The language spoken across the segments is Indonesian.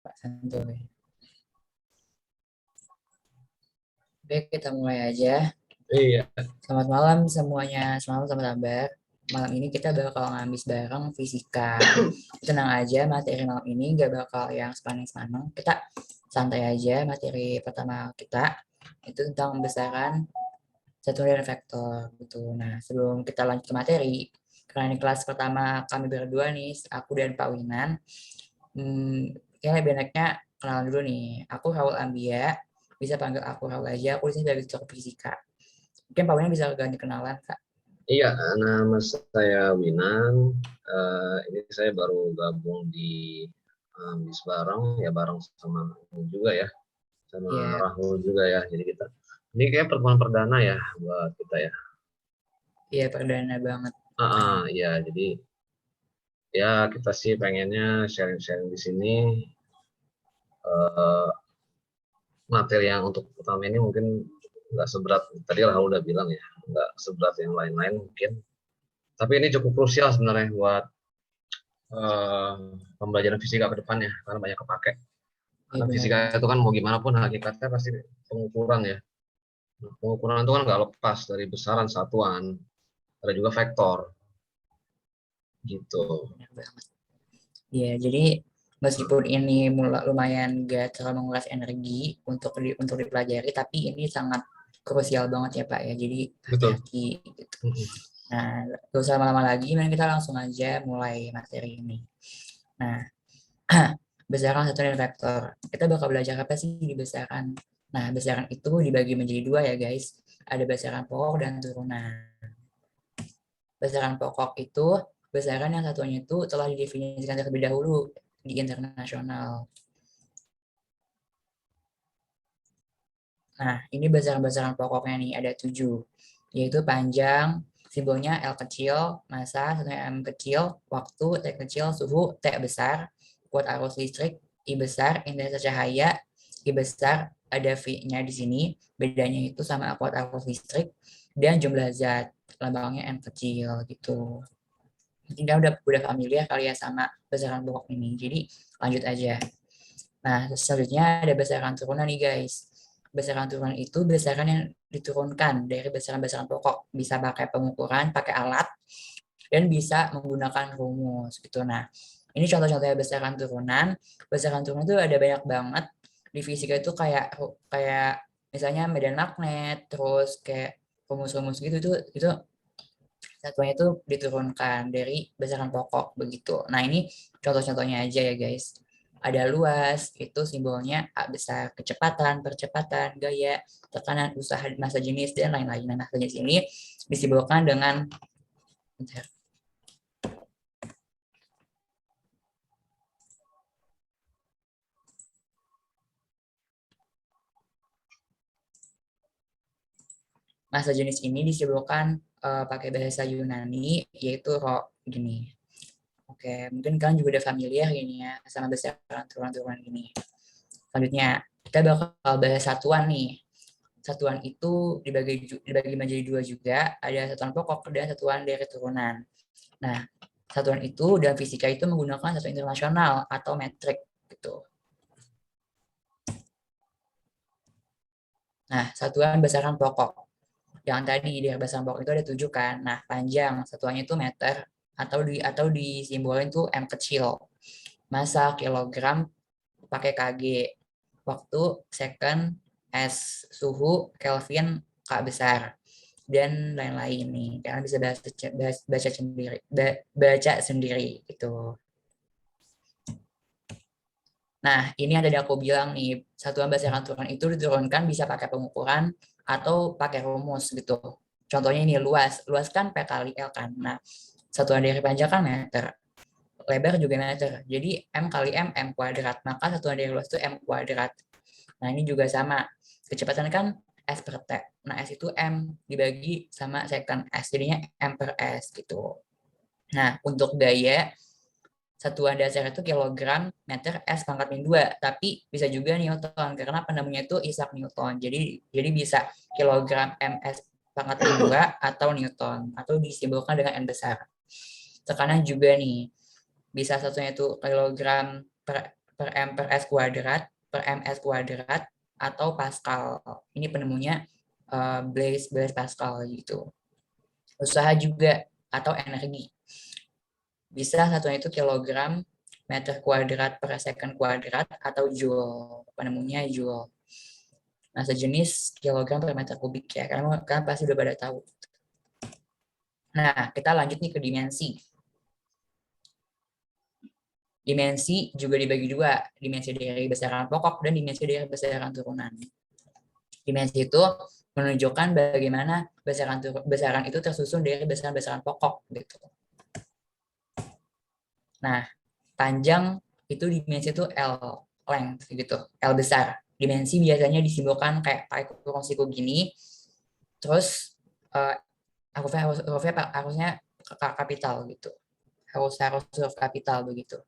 Pak Santuy. Oke, kita mulai aja. Iya. Selamat malam semuanya, selamat sama Sabar. Malam ini kita bakal ngabis bareng fisika. Tenang aja, materi malam ini nggak bakal yang sepaneng-sepaneng. Kita santai aja, materi pertama kita itu tentang pembesaran satu dan vektor gitu. Nah, sebelum kita lanjut ke materi, karena ini kelas pertama kami berdua nih, aku dan Pak Winan, kayaknya lebih enaknya kenalan dulu nih. Aku Raul Ambia, bisa panggil aku Raul aja. Aku di sini dari Dokter Fisika. Mungkin Pak Winan bisa ganti kenalan, Kak. Iya, nama saya Winan. Ini saya baru gabung di Bis Bareng, ya bareng sama juga ya, sama Iya, Rahul juga ya. Jadi kita ini kayak pertemuan perdana ya buat kita ya. iya perdana banget. Ya, jadi ya kita sih pengennya sharing-sharing di sini. eh, Materi yang untuk pertama ini mungkin nggak seberat tadi Rahul udah bilang ya, nggak seberat yang lain-lain mungkin. Tapi ini cukup krusial sebenarnya buat eh, pembelajaran fisika ke depannya karena banyak kepake. Iya Karena benar fisika banget. itu kan mau gimana pun hakikatnya pasti pengukuran ya. Nah, pengukuran itu kan nggak lepas dari besaran satuan, ada juga vektor gitu. Benar banget. Iya, jadi meskipun ini lumayan gak terlalu menguras energi untuk dipelajari, tapi ini sangat krusial banget ya Pak ya. Jadi Betul. hati-hati gitu. Nah, gak usah lama-lama lagi, mending kita langsung aja mulai materi ini. Nah, besaran satu dan vektor. Kita bakal belajar apa sih di besaran? Nah, besaran itu dibagi menjadi dua ya guys. Ada besaran pokok dan turunan. Besaran pokok itu besaran yang satunya itu telah didefinisikan terlebih dahulu di internasional. Nah, ini besaran-besaran pokoknya nih ada 7, yaitu panjang, simbolnya L kecil, massa, satunya M kecil, waktu T kecil, suhu T besar, kuat arus listrik I besar, intensitas cahaya I besar, ada V-nya di sini, bedanya itu sama kuat arus listrik, dan jumlah zat, lambangnya M kecil gitu. Kita udah familiar kali ya sama besaran pokok ini, jadi lanjut aja. Nah, selanjutnya ada besaran turunan nih guys. Besaran turunan itu besaran yang diturunkan dari besaran-besaran pokok. Bisa pakai pengukuran, pakai alat, dan bisa menggunakan rumus gitu. Nah, ini contoh-contohnya besaran turunan. Besaran turunan itu ada banyak banget. Di fisika itu kayak kayak misalnya medan magnet, terus kayak rumus-rumus gitu itu satuannya itu diturunkan dari besaran pokok begitu. Nah, ini contoh-contohnya aja ya guys. Ada luas, itu simbolnya A besar, kecepatan, percepatan, gaya, tekanan, usaha, massa jenis, dan lain-lain. Nah, massa jenis ini disimbolkan dengan massa jenis ini disimbolkan pakai bahasa Yunani, yaitu rho gini. Oke, mungkin kalian juga udah familiar ini ya sama besaran turunan-turunan ini. Selanjutnya, kita bakal bahas satuan nih. Satuan itu dibagi menjadi dua juga, ada satuan pokok dan satuan dari turunan. Nah, satuan itu dalam fisika itu menggunakan satuan internasional atau metrik gitu. Nah, satuan besaran pokok. Yang tadi dari besaran pokok itu ada 7 kan. Nah, panjang satuannya itu meter atau disimbolin tuh M kecil. Massa kilogram pakai kg. Waktu second S, suhu Kelvin K besar, dan lain-lain nih. Karena bisa baca sendiri gitu. Nah, ini yang tadi aku bilang nih, satuan besaran turunan itu diturunkan bisa pakai pengukuran atau pakai rumus gitu. Contohnya ini luas, luas kan P kali L kan. Nah, satuan dari panjang kan meter, lebar juga meter. Jadi M kali M, M kuadrat. Maka satuan dari luas itu M kuadrat. Nah, ini juga sama. Kecepatan kan S per T. Nah, S itu M dibagi sama second S. Jadinya M per S gitu. Nah, untuk gaya, satuan dasar itu kilogram meter S pangkat min 2. Tapi bisa juga Newton, karena pennemunya itu Isaac Newton. Jadi bisa kilogram MS pangkat min 2 atau Newton. Atau disimbolkan dengan N besar. Tekanan juga nih, bisa satunya itu kilogram per per M per S kuadrat, per MS kuadrat, atau Pascal. Ini penemunya Blaise Pascal gitu. Usaha juga atau energi. Bisa satunya itu kilogram meter kuadrat per second kuadrat atau joule. Penemunya joule. Nah, sejenis kilogram per meter kubik ya. Karena pasti udah pada tahu. Nah, kita lanjut nih ke dimensi. Dimensi juga dibagi dua, dimensi dari besaran pokok dan dimensi dari besaran turunan. Dimensi itu menunjukkan bagaimana besaran itu tersusun dari besaran-besaran pokok gitu. Nah, panjang itu dimensi itu L length gitu, L besar. Dimensi biasanya disimbolkan kayak pakai kurung siku gini. Terus harusnya kapital gitu. Harus huruf kapital begitu.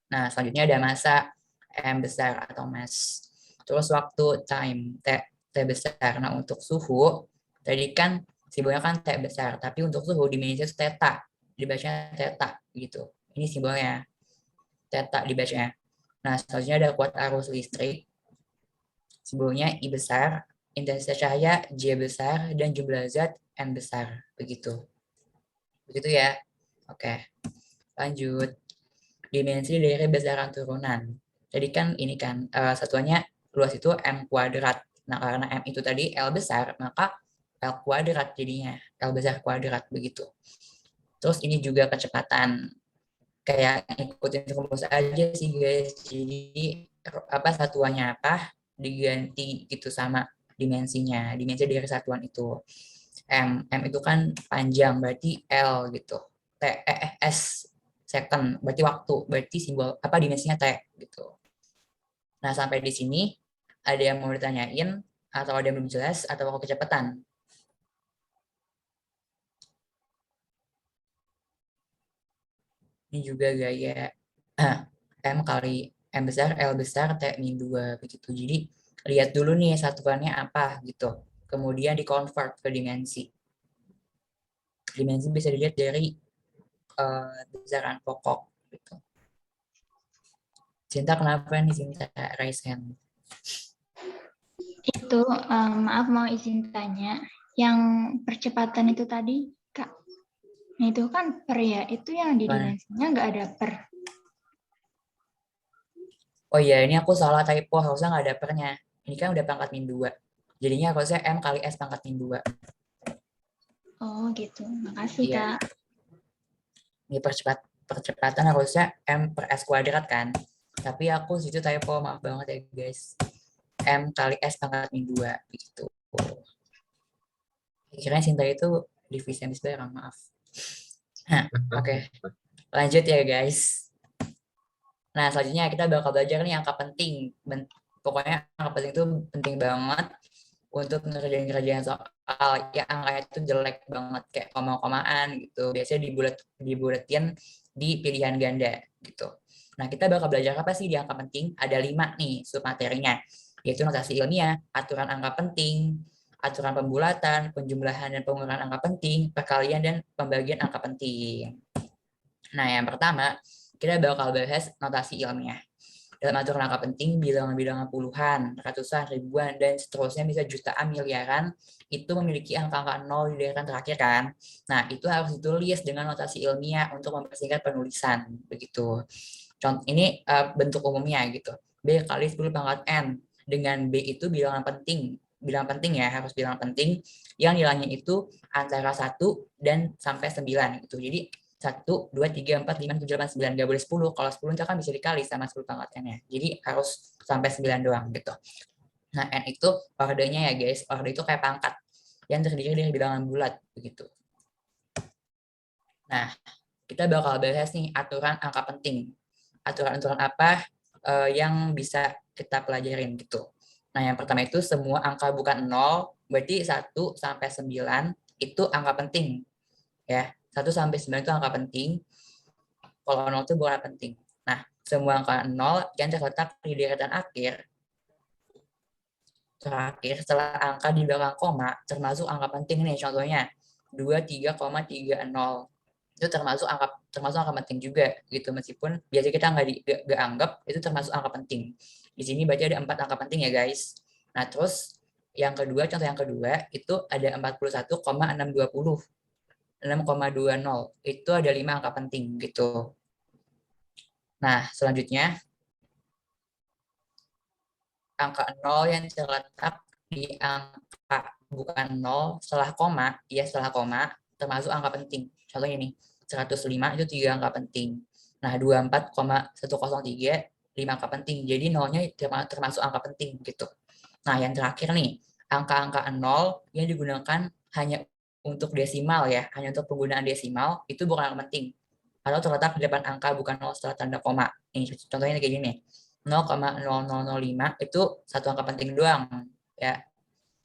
Nah, selanjutnya ada masa M besar atau mass. Terus waktu time T besar. Nah, untuk suhu tadi kan simbolnya kan T besar, tapi untuk suhu dimensinya itu theta. Dibacanya theta gitu. Ini simbolnya theta dibacanya. Nah, selanjutnya ada kuat arus listrik. Simbolnya I besar, intensitas cahaya J besar, dan jumlah zat N besar. Begitu. Begitu ya. Oke. Lanjut. Dimensi dari besaran turunan. Jadi kan ini kan satuannya luas itu M kuadrat. Nah, karena M itu tadi L besar, maka L kuadrat jadinya. L besar kuadrat begitu. Terus ini juga kecepatan. Kayak ikutin rumus aja sih guys. Jadi apa satuannya apa diganti gitu sama dimensinya. Dimensi dari satuan itu. M itu kan panjang berarti L gitu. S second berarti waktu, berarti simbol apa dimensinya T gitu. Nah, sampai di sini ada yang mau ditanyain atau ada yang belum jelas atau kecepatan? Ini juga gaya M kali M besar, L besar, T min 2 begitu. Jadi lihat dulu nih satuannya apa gitu. Kemudian di-convert ke dimensi. Dimensi bisa dilihat dari besaran pokok gitu. Cinta kenapa nih Cinta raise hand? Itu maaf mau izin tanya, yang percepatan itu tadi Kak, nah itu kan per ya, itu yang di dimensinya nggak ada per. Oh iya, ini aku salah typo, harusnya nggak ada pernya. Ini kan udah pangkat min 2. Jadinya harusnya M kali S pangkat min 2. Oh gitu, makasih Iya. Kak. Ini percepatan harusnya M per S kuadrat kan. Tapi aku situ typo, maaf banget ya guys. M kali S pangkat min 2. Gitu. Kira-kira Cinta itu divisi habis barang, maaf. Oke. Lanjut ya guys. Nah, selanjutnya kita bakal belajar nih angka penting. Pokoknya angka penting itu penting banget untuk ngerjain soal yang angkanya itu jelek banget kayak koma-komaan gitu. Biasanya dibuletin di pilihan ganda gitu. Nah, kita bakal belajar apa sih di angka penting? Ada 5 nih submaterinya, yaitu notasi ilmiah, aturan angka penting, aturan pembulatan, penjumlahan dan pengurangan angka penting, perkalian dan pembagian angka penting. Nah, yang pertama, kita bakal bahas notasi ilmiah. Dalam aturan angka penting, bilangan-bilangan puluhan, ratusan, ribuan, dan seterusnya bisa jutaan, miliaran, itu memiliki angka-angka nol di deretan terakhir kan. Nah, itu harus ditulis dengan notasi ilmiah untuk mempersingkat penulisan. Begitu. Contoh ini bentuk umumnya gitu. B kali 10 pangkat N. Dengan B itu bilangan penting. Bilangan penting ya, harus bilangan penting. Yang nilainya itu antara 1 dan sampai 9 gitu. Jadi 1, 2, 3, 4, 5, 7, 8, 9. Gak boleh 10. Kalau 10 itu kan bisa dikali sama 10 pangkat N-nya. Jadi harus sampai 9 doang gitu. Nah, N itu ordenya ya guys. Orde itu kayak pangkat yang terdiri dari bilangan bulat begitu. Nah, kita bakal bahas nih aturan angka penting. Aturan-aturan apa yang bisa kita pelajarin gitu. Nah, yang pertama itu semua angka bukan 0, berarti 1 sampai 9 itu angka penting. Ya, 1 sampai 9 itu angka penting. Kalau 0 itu bukan penting. Nah, semua angka 0 yang terletak di deretan akhir terakhir setelah angka di belakang koma termasuk angka penting nih, contohnya 23,30. itu termasuk angka penting juga gitu, meskipun biasanya kita nggak anggap itu termasuk angka penting. Di sini berarti ada 4 angka penting ya guys. Nah terus yang kedua, contoh yang kedua itu ada 41,620, 6,20 itu ada 5 angka penting gitu. Nah selanjutnya angka 0 yang terletak di angka bukan 0 setelah koma, ya setelah koma termasuk angka penting. Contohnya nih, 105 itu 3 angka penting. Nah, 24,103 5 angka penting. Jadi nolnya termasuk angka penting gitu. Nah, yang terakhir nih, angka-angka 0 yang digunakan hanya untuk desimal ya, hanya untuk penggunaan desimal itu bukan angka penting. Atau terletak di depan angka bukan 0 setelah tanda koma. Ini contohnya kayak gini. 0,0005 itu satu angka penting doang ya,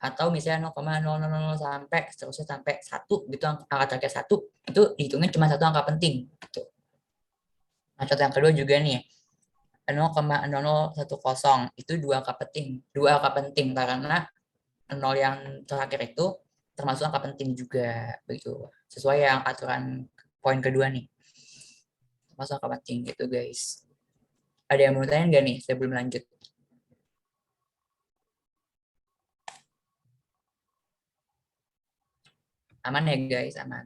atau misalnya 0,000 sampai seterusnya sampai 1 gitu, angka terakhir 1 itu dihitungin cuma satu angka penting gitu. Nah, contoh yang kedua juga nih 0,0010 itu dua angka penting karena 0 yang terakhir itu termasuk angka penting juga begitu, sesuai yang aturan poin kedua nih, termasuk angka penting gitu guys. Ada yang mau tanya nggak nih sebelum lanjut? Aman ya guys, aman.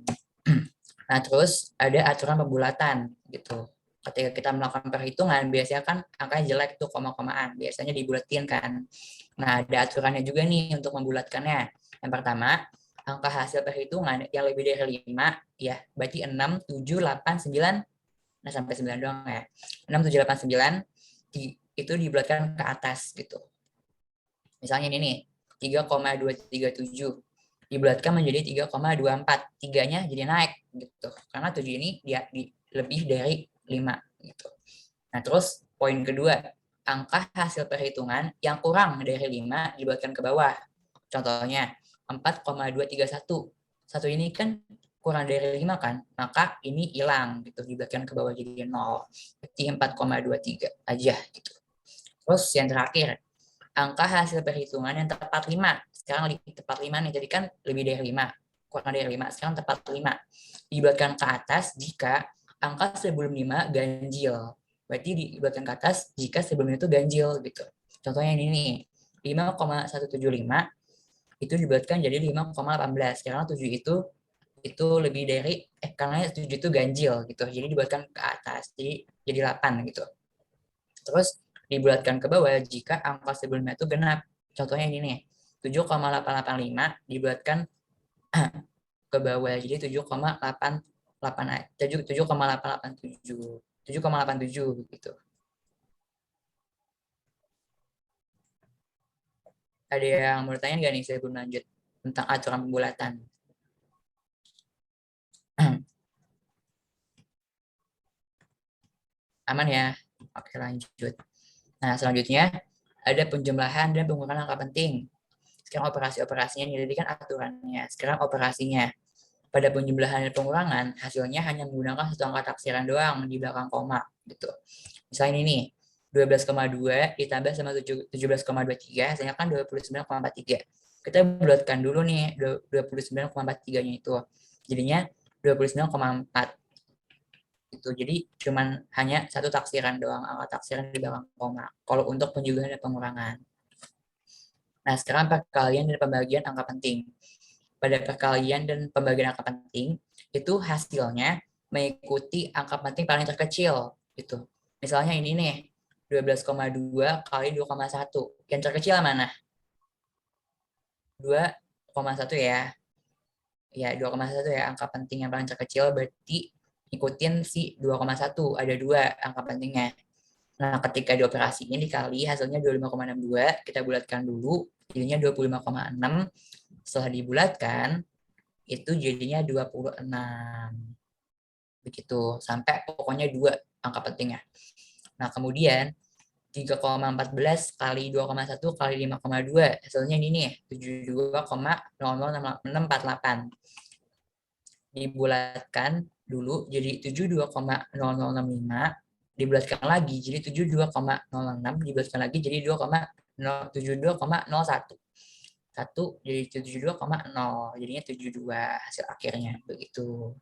Nah terus ada aturan pembulatan gitu. Ketika kita melakukan perhitungan biasanya kan angkanya jelek tuh, koma-komaan biasanya dibulatin kan. Nah ada aturannya juga nih untuk membulatkannya. Yang pertama, angka hasil perhitungan yang lebih dari 5 ya berarti 6, 7, 8, 9, nah sampai 9 doang ya, 6, 7, 8, 9 itu dibulatkan ke atas gitu. Misalnya ini nih 3,237 dibulatkan menjadi 3,24, tiganya jadi naik gitu karena 7 ini dia lebih dari 5 gitu. Nah terus poin kedua, angka hasil perhitungan yang kurang dari 5 dibulatkan ke bawah. Contohnya 4,231, satu ini kan kurang dari 5 kan, maka ini hilang gitu, dibulatkan ke bawah jadi 0, berarti 4,23 aja gitu. Terus yang terakhir, angka hasil perhitungan yang tepat 5. Sekarang tepat 5 nih, jadi kan lebih dari 5, kurang dari 5, sekarang tepat 5. Dibulatkan ke atas jika angka sebelum 5 ganjil. Berarti dibulatkan ke atas jika sebelumnya itu ganjil gitu. Contohnya ini nih, 5,175 itu dibulatkan jadi 5,18. Karena 7 itu lebih dari karena 7 itu ganjil gitu. Jadi dibulatkan ke atas. Jadi 8 gitu. Terus dibulatkan ke bawah jika angka sebelumnya itu genap. Contohnya ini nih, 7,885 dibulatkan ke bawah jadi 7,887 gitu. Ada yang mau tanya nggak nih sebelum lanjut tentang aturan pembulatan? Aman ya? Oke lanjut. Nah selanjutnya ada penjumlahan dan pengurangan angka penting. Sekarang operasi-operasinya ini kan aturannya. Sekarang operasinya. Pada penjumlahan dan pengurangan, hasilnya hanya menggunakan satu angka taksiran doang di belakang koma gitu. Misalnya ini nih, 12,2 ditambah sama 17,23 hasilnya kan 29,43. Kita bulatkan dulu nih 29,43-nya itu. Jadinya 29,4 itu. Jadi cuman hanya satu taksiran doang, angka taksiran di belakang koma. Kalau untuk penjumlahan dan pengurangan. Nah, sekarang perkalian dan pembagian angka penting. Pada perkalian dan pembagian angka penting, itu hasilnya mengikuti angka penting paling terkecil. Gitu. Misalnya ini nih, 12,2 kali 2,1. Yang terkecil mana? 2,1 ya. Ya, 2,1 ya, angka penting yang paling terkecil berarti ikutin si 2,1. Ada 2 angka pentingnya. Nah, ketika dioperasiin dikali hasilnya 25,62, kita bulatkan dulu, jadinya 25,6. Setelah dibulatkan, itu jadinya 26. Begitu, sampai pokoknya 2 angka pentingnya. Nah, kemudian 3,14 kali 2,1 kali 5,2, hasilnya ini nih, 72,006648. Dibulatkan dulu jadi 72,0065, dibulatkan lagi jadi 72,06, dibulatkan lagi jadi 72,01. 1 jadi 72,0, jadinya 72 hasil akhirnya begitu.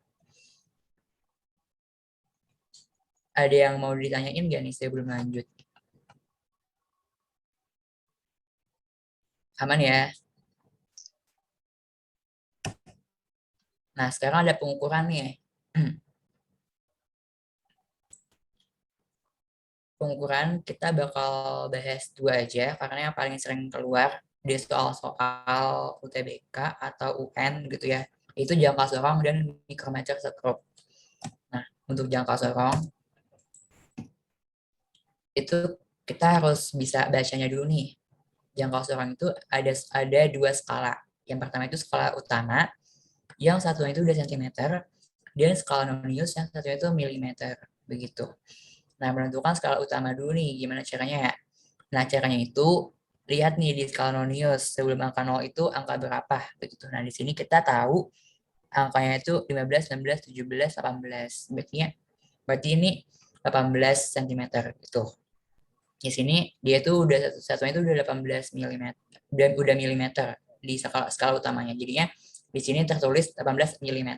Ada yang mau ditanyain nggak nih sebelum lanjut? Aman ya? Nah, sekarang ada pengukuran nih. Pengukuran kita bakal bahas 2 aja, karena yang paling sering keluar di soal-soal UTBK atau UN gitu ya, itu jangka sorong dan micrometer sekrup. Nah, untuk jangka sorong, itu kita harus bisa bacanya dulu nih. Jangka sorong itu ada 2 skala. Yang pertama itu skala utama, yang satunya itu udah sentimeter, dan skala nonius yang satunya itu milimeter, begitu. Nah, menentukan skala utama dulu nih, gimana caranya ya? Nah, caranya itu lihat nih di skala nonius, sebelum angka 0 itu angka berapa, begitu. Nah, di sini kita tahu angkanya itu 15, 16, 17, 18. Berarti ini 18 cm gitu. Di sini dia tuh udah satunya itu udah 18 mm, udah milimeter di skala, skala utamanya. Jadinya di sini tertulis 18 mm.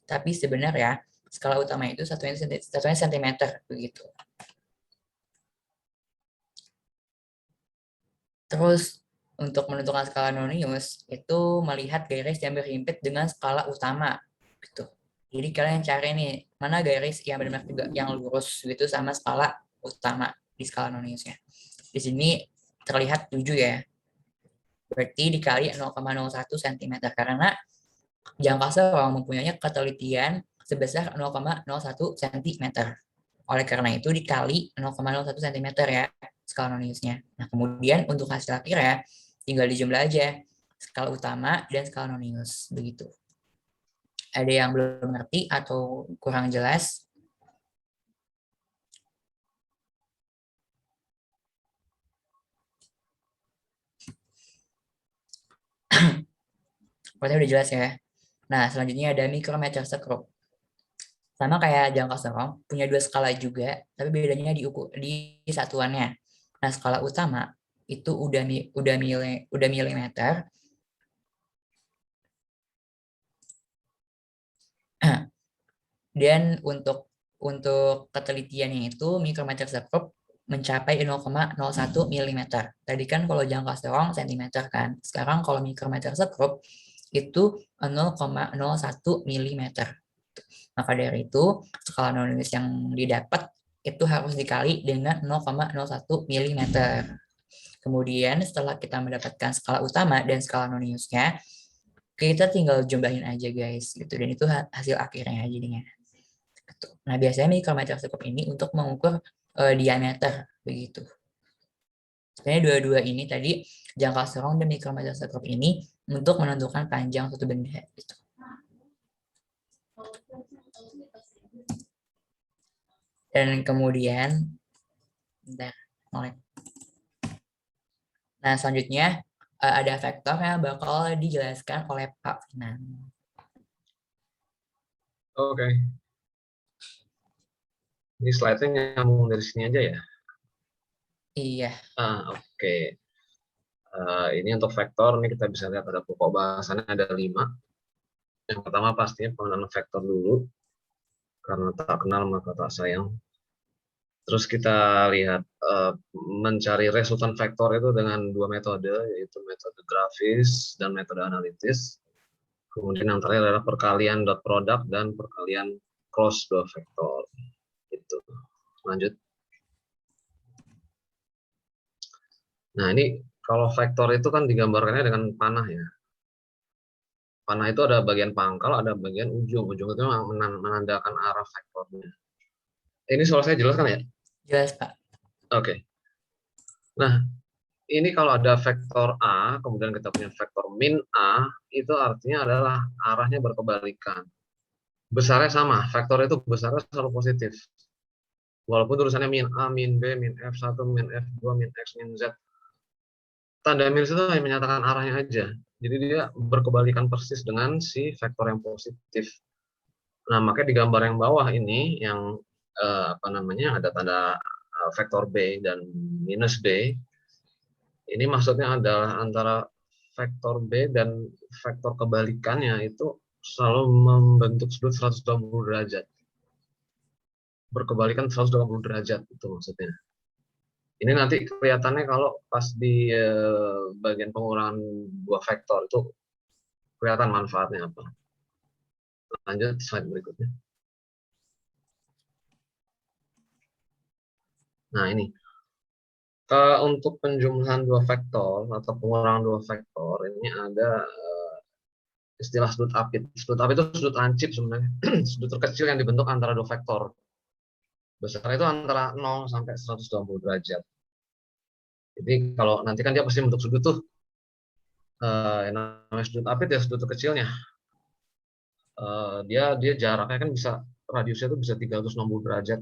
Tapi sebenarnya skala utama itu satunya sentimeter begitu. Terus untuk menentukan skala nonius itu melihat garis yang berhimpit dengan skala utama gitu. Jadi kalian cari nih mana garis yang benar-benar juga yang lurus gitu sama skala utama di skala noniusnya. Di sini terlihat 7 ya. Berarti dikali 0,01 cm karena jangka sorong mempunyai ketelitian sebesar 0,01 cm. Oleh karena itu dikali 0,01 cm ya skala noniusnya. Nah, kemudian untuk hasil akhir ya tinggal dijumlah aja skala utama dan skala nonius begitu. Ada yang belum ngerti atau kurang jelas? Berarti udah jelas ya. Nah, selanjutnya ada micrometer sekrup. Sama kayak jangka sorong, punya 2 skala juga, tapi bedanya di satuannya. Nah, skala utama itu udah milimeter. Dan untuk ketelitiannya itu micrometer sekrup mencapai 0,01 mm. Tadi kan kalau jangka sorong cm kan. Sekarang kalau micrometer sekrup itu 0,01 mm. Maka dari itu skala nonius yang didapat itu harus dikali dengan 0,01 mm. Kemudian setelah kita mendapatkan skala utama dan skala noniusnya, kita tinggal jumlahin aja guys gitu, dan itu hasil akhirnya jadinya. Nah, biasanya micrometer sekrup ini untuk mengukur diameter begitu. Sebenarnya dua-dua ini tadi jangka sorong dan micrometer sekrup ini untuk menentukan panjang suatu benda gitu. Dan kemudian nah, selanjutnya ada vektor yang bakal dijelaskan oleh Pak Finan. Oke. Ini slide-nya nyambung dari sini aja ya? Iya. Oke. Ini untuk vektor, ini kita bisa lihat ada pokok bahasannya ada 5. Yang pertama pastinya pengenalan vektor dulu, karena tak kenal maka tak sayang. Terus kita lihat mencari resultan vektor itu dengan 2 metode, yaitu metode grafis dan metode analitis. Kemudian yang terakhir adalah perkalian dot product dan perkalian cross dua vektor. Itu. Lanjut. Nah, ini kalau vektor itu kan digambarkannya dengan panah ya. Panah itu ada bagian pangkal, ada bagian ujung. Ujung itu menandakan arah vektornya. Ini soal saya jelas kan ya? Jelas, Pak. Oke. Nah, ini kalau ada vektor A, kemudian kita punya vektor min A, itu artinya adalah arahnya berkebalikan. Besarnya sama, vektor itu besarnya selalu positif. Walaupun tulisannya min A, min B, min F1, min F2, min X, min Z. Tanda minus itu hanya menyatakan arahnya aja. Jadi dia berkebalikan persis dengan si vektor yang positif. Nah, makanya di gambar yang bawah ini yang ada tanda vektor B dan minus B. Ini maksudnya adalah antara vektor B dan vektor kebalikannya itu selalu membentuk sudut 120 derajat. berkebalikan 180 derajat, itu maksudnya. Ini nanti kelihatannya kalau pas di bagian pengurangan dua vektor itu kelihatan manfaatnya apa. Lanjut slide berikutnya. Nah ini, untuk penjumlahan dua vektor atau pengurangan dua vektor, ini ada istilah sudut apit. Sudut apit itu sudut lancip sebenarnya, sudut terkecil yang dibentuk antara dua vektor. Besar itu antara 0 sampai 120 derajat. Jadi kalau nanti kan dia pasti bentuk sudut tuh, yang namanya sudut apit ya sudut terkecilnya. Dia jaraknya kan bisa, radiusnya itu bisa 360 derajat.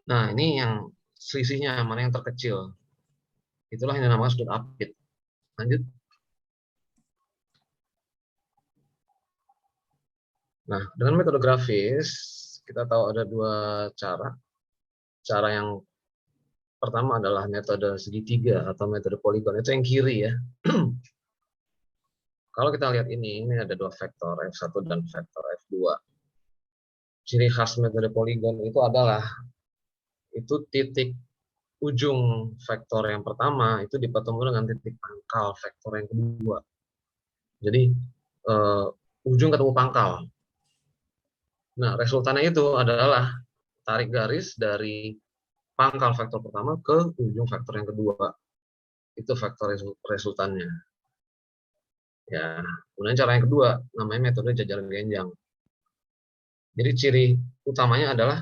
Nah ini yang selisihnya mana yang terkecil. Itulah yang namanya sudut apit. Lanjut. Nah, dengan metode grafis, kita tahu ada dua cara. Cara yang pertama adalah metode segitiga atau metode poligon. Itu yang kiri ya. Kalau kita lihat ini ada dua vektor, F1 dan vektor F2. Ciri khas metode poligon itu adalah itu titik ujung vektor yang pertama itu dipertemukan dengan titik pangkal vektor yang kedua. Jadi ujung ketemu pangkal. Nah, resultannya itu adalah tarik garis dari pangkal vektor pertama ke ujung vektor yang kedua. Itu vektor resultannya. Ya, kemudian cara yang kedua namanya metode jajaran genjang. Jadi ciri utamanya adalah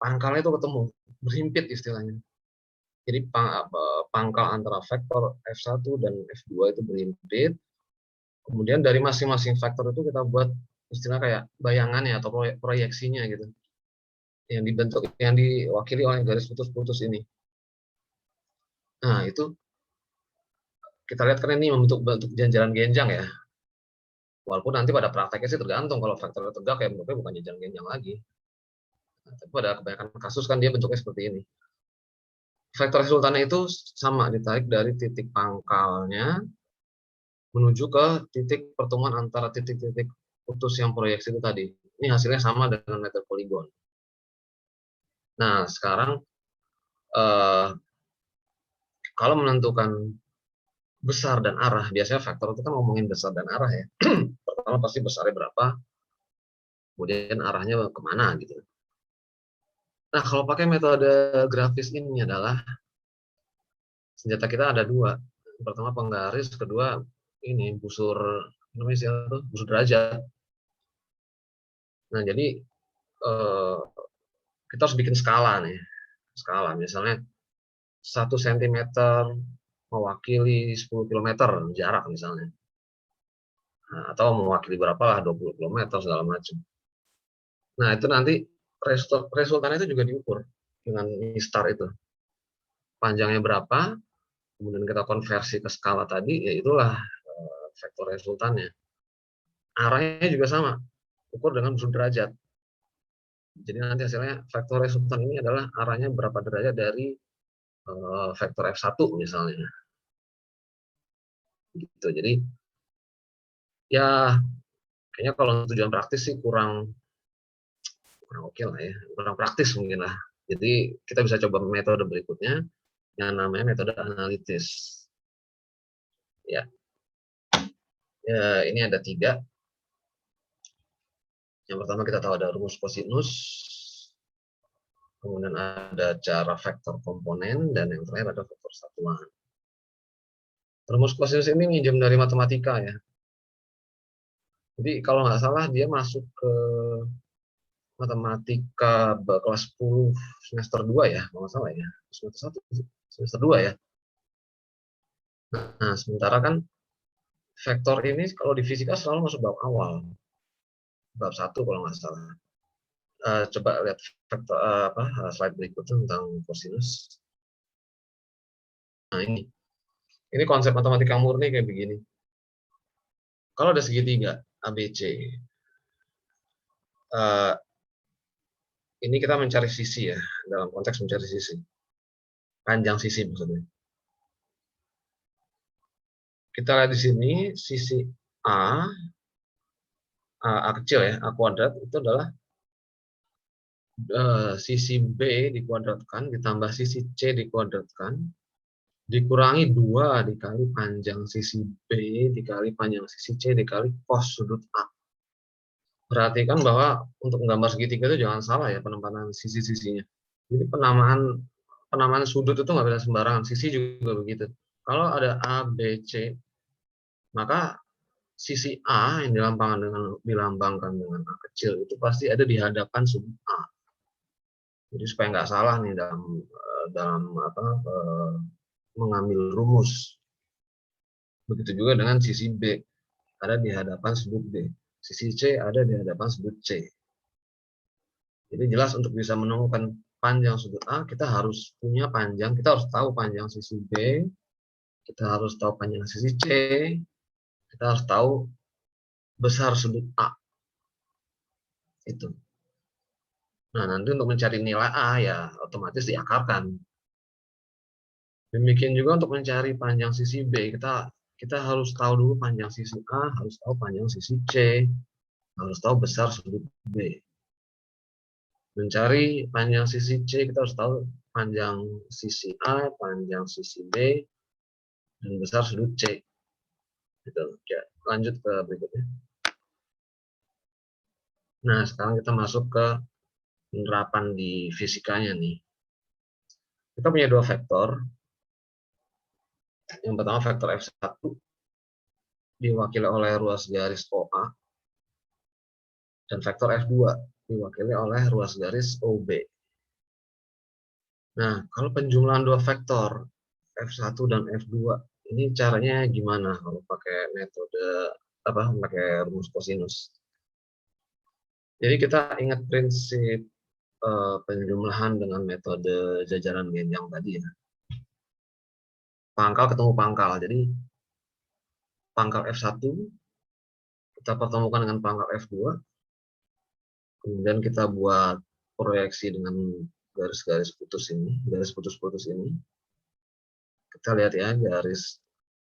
pangkalnya itu ketemu, berhimpit istilahnya. Jadi pangkal antara vektor F1 dan F2 itu berhimpit. Kemudian dari masing-masing vektor itu kita buat istilah kayak bayangannya atau proyeksinya gitu. Yang dibentuk, yang diwakili oleh garis putus-putus ini. Nah, itu kita lihat kan ini membentuk jajaran genjang ya. Walaupun nanti pada prakteknya sih tergantung, kalau vektor tegak ya bentuknya bukan jajaran genjang lagi. Nah, tapi pada kebanyakan kasus kan dia bentuknya seperti ini. Vektor resultannya itu sama, ditarik dari titik pangkalnya menuju ke titik pertemuan antara titik-titik putus yang proyeksi itu tadi. Ini hasilnya sama dengan metode poligon. Nah, sekarang kalau menentukan besar dan arah, biasanya vektor itu kan ngomongin besar dan arah ya. Pertama pasti besarnya berapa, kemudian arahnya kemana gitu. Nah, kalau pakai metode grafis ini adalah senjata kita ada dua. Pertama penggaris, kedua ini busur, namanya siapa tuh? Busur derajat. Nah, jadi kita harus bikin skala nih. Skala misalnya 1 cm mewakili 10 km jarak misalnya. Nah, atau mewakili berapa lah, 20 km segala macam. Nah, itu nanti resultannya itu juga diukur dengan mistar itu. Panjangnya berapa, kemudian kita konversi ke skala tadi, ya itulah vektor resultannya. Arahnya juga sama, ukur dengan busur derajat. Jadi nanti hasilnya vektor resultan ini adalah arahnya berapa derajat dari vektor F1 misalnya. Gitu. Jadi ya kayaknya kalau tujuan praktis sih kurang oke lah ya, kurang praktis mungkin lah. Jadi kita bisa coba metode berikutnya yang namanya metode analitis. Ya, ini ada 3. Yang pertama kita tahu ada rumus kosinus, kemudian ada cara vektor komponen, dan yang terakhir ada vektor satuan. Rumus kosinus ini minjem dari matematika ya. Jadi kalau nggak salah dia masuk ke matematika kelas 10 semester 2 ya, kalau nggak salah ya. Semester 1, semester 2 ya. Nah, sementara kan vektor ini kalau di fisika selalu masuk bab awal. Bab 1 kalau nggak salah. Coba lihat vektor, slide berikutnya tentang kosinus. Nah, ini konsep matematika murni kayak begini. Kalau ada segitiga ABC, ini kita mencari sisi ya, dalam konteks mencari sisi. Panjang sisi maksudnya. Kita lihat di sini, sisi A kecil ya, A kuadrat, itu adalah sisi B dikuadratkan ditambah sisi C dikuadratkan dikurangi 2 dikali panjang sisi B dikali panjang sisi C dikali cos sudut A. Perhatikan bahwa untuk menggambar segitiga itu jangan salah ya penempatan sisi-sisinya. Jadi penamaan sudut itu nggak bisa sembarangan, sisi juga begitu. Kalau ada A, B, C, maka sisi A yang dilambangkan dengan A kecil itu pasti ada di hadapan sudut A. Jadi supaya nggak salah nih dalam mengambil rumus. Begitu juga dengan sisi B ada di hadapan sudut B, sisi C ada di hadapan sudut C. Jadi jelas untuk bisa menemukan panjang sudut A kita harus punya panjang, kita harus tahu panjang sisi B, kita harus tahu panjang sisi C, kita harus tahu besar sudut A. Itu. Nah, nanti untuk mencari nilai A ya otomatis diakarkan. Demikian juga untuk mencari panjang sisi B, kita harus tahu dulu panjang sisi A, harus tahu panjang sisi C, harus tahu besar sudut B. Mencari panjang sisi C, kita harus tahu panjang sisi A, panjang sisi B, dan besar sudut C. Gitu. Ya, lanjut ke berikutnya. Nah, sekarang kita masuk ke penerapan di fisikanya nih. Kita punya dua vektor. Yang pertama vektor F1 diwakili oleh ruas garis OA dan vektor F2 diwakili oleh ruas garis OB. Nah, kalau penjumlahan dua vektor F1 dan F2 ini caranya gimana kalau pakai metode pakai rumus kosinus. Jadi kita ingat prinsip penjumlahan dengan metode jajaran genjang tadi ya. Pangkal ketemu pangkal. Jadi pangkal F1 kita pertemukan dengan pangkal F2. Kemudian kita buat proyeksi dengan garis-garis putus ini, garis putus-putus ini. Kita lihat ya garis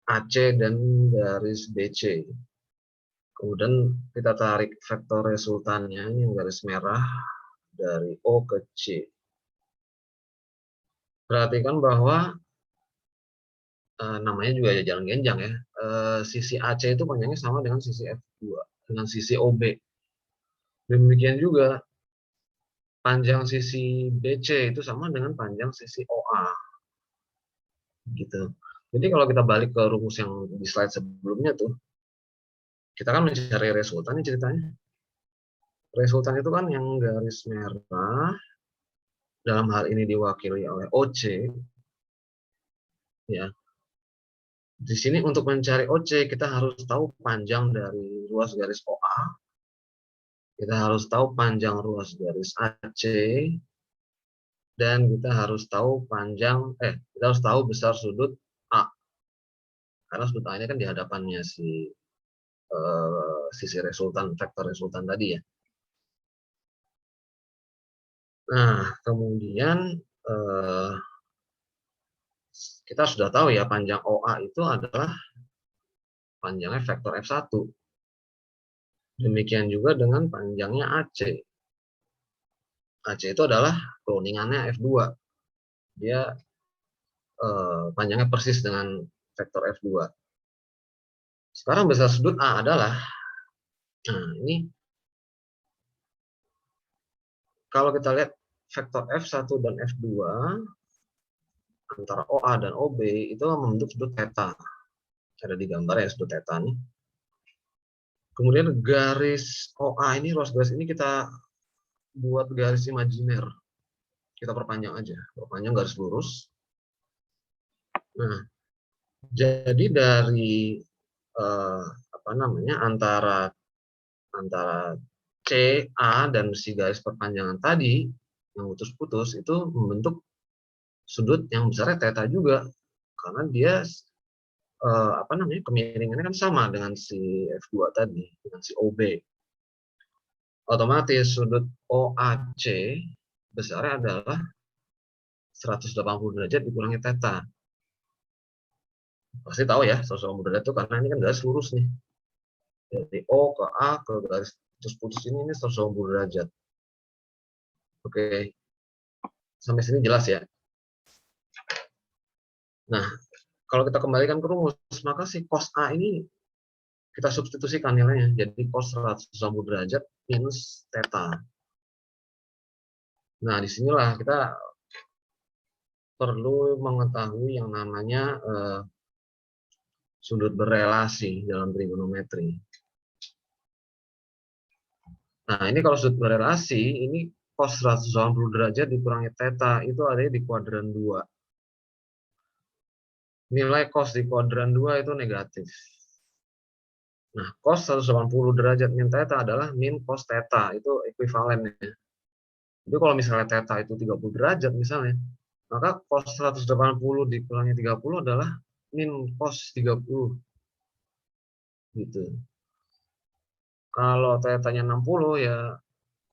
AC dan garis BC. Kemudian kita tarik vektor resultannya yang garis merah dari O ke C. Perhatikan bahwa namanya juga jajaran genjang ya. Sisi AC itu panjangnya sama dengan sisi F2, dengan sisi OB. Demikian juga panjang sisi BC itu sama dengan panjang sisi OA. Gitu. Jadi kalau kita balik ke rumus yang di slide sebelumnya tuh, kita kan mencari resultan nih ceritanya. Resultan itu kan yang garis merah, dalam hal ini diwakili oleh OC. Ya. Di sini untuk mencari OC, kita harus tahu panjang dari ruas garis OA. Kita harus tahu panjang ruas garis AC. Dan kita harus tahu kita harus tahu besar sudut A. Karena sudut A ini kan di hadapannya sisi resultan, vektor resultan tadi ya. Nah, kemudian kita sudah tahu ya panjang OA itu adalah panjangnya vektor F1. Demikian juga dengan panjangnya AC. AC itu adalah cloningannya F2. Dia panjangnya persis dengan vektor F2. Sekarang besar sudut A adalah, nah ini kalau kita lihat vektor F1 dan F2 antara OA dan OB itu membentuk sudut theta. Ada di gambar ya sudut theta nih. Kemudian garis OA ini, ruas garis ini kita buat garis imajiner. Kita perpanjang aja, perpanjang garis lurus. Nah, jadi dari antara CA dan si garis perpanjangan tadi yang putus-putus itu membentuk sudut yang besarnya theta juga karena dia kemiringannya kan sama dengan si F2 tadi, dengan si OB. Otomatis sudut OAC besarnya adalah 180 derajat dikurangi theta. Pasti tahu ya 180 derajat itu karena ini kan garis lurus nih. Dari O ke A ke garis putus-putus ini 180 derajat. Oke. Sampai sini jelas ya. Nah, kalau kita kembalikan ke rumus, maka si cos A ini kita substitusikan nilainya. Jadi cos 180 derajat minus theta. Nah, disinilah kita perlu mengetahui yang namanya sudut berelasi dalam trigonometri. Nah, ini kalau sudut berelasi, ini cos 180 derajat dikurangi theta, itu ada di kuadran 2. Nilai cos di kuadran 2 itu negatif. Nah, cos 180 derajat min theta adalah min cos theta, itu ekuivalennya. Jadi kalau misalnya theta itu 30 derajat misalnya, maka cos 180 dikurangi 30 adalah min cos 30. Gitu. Kalau theta-nya 60 ya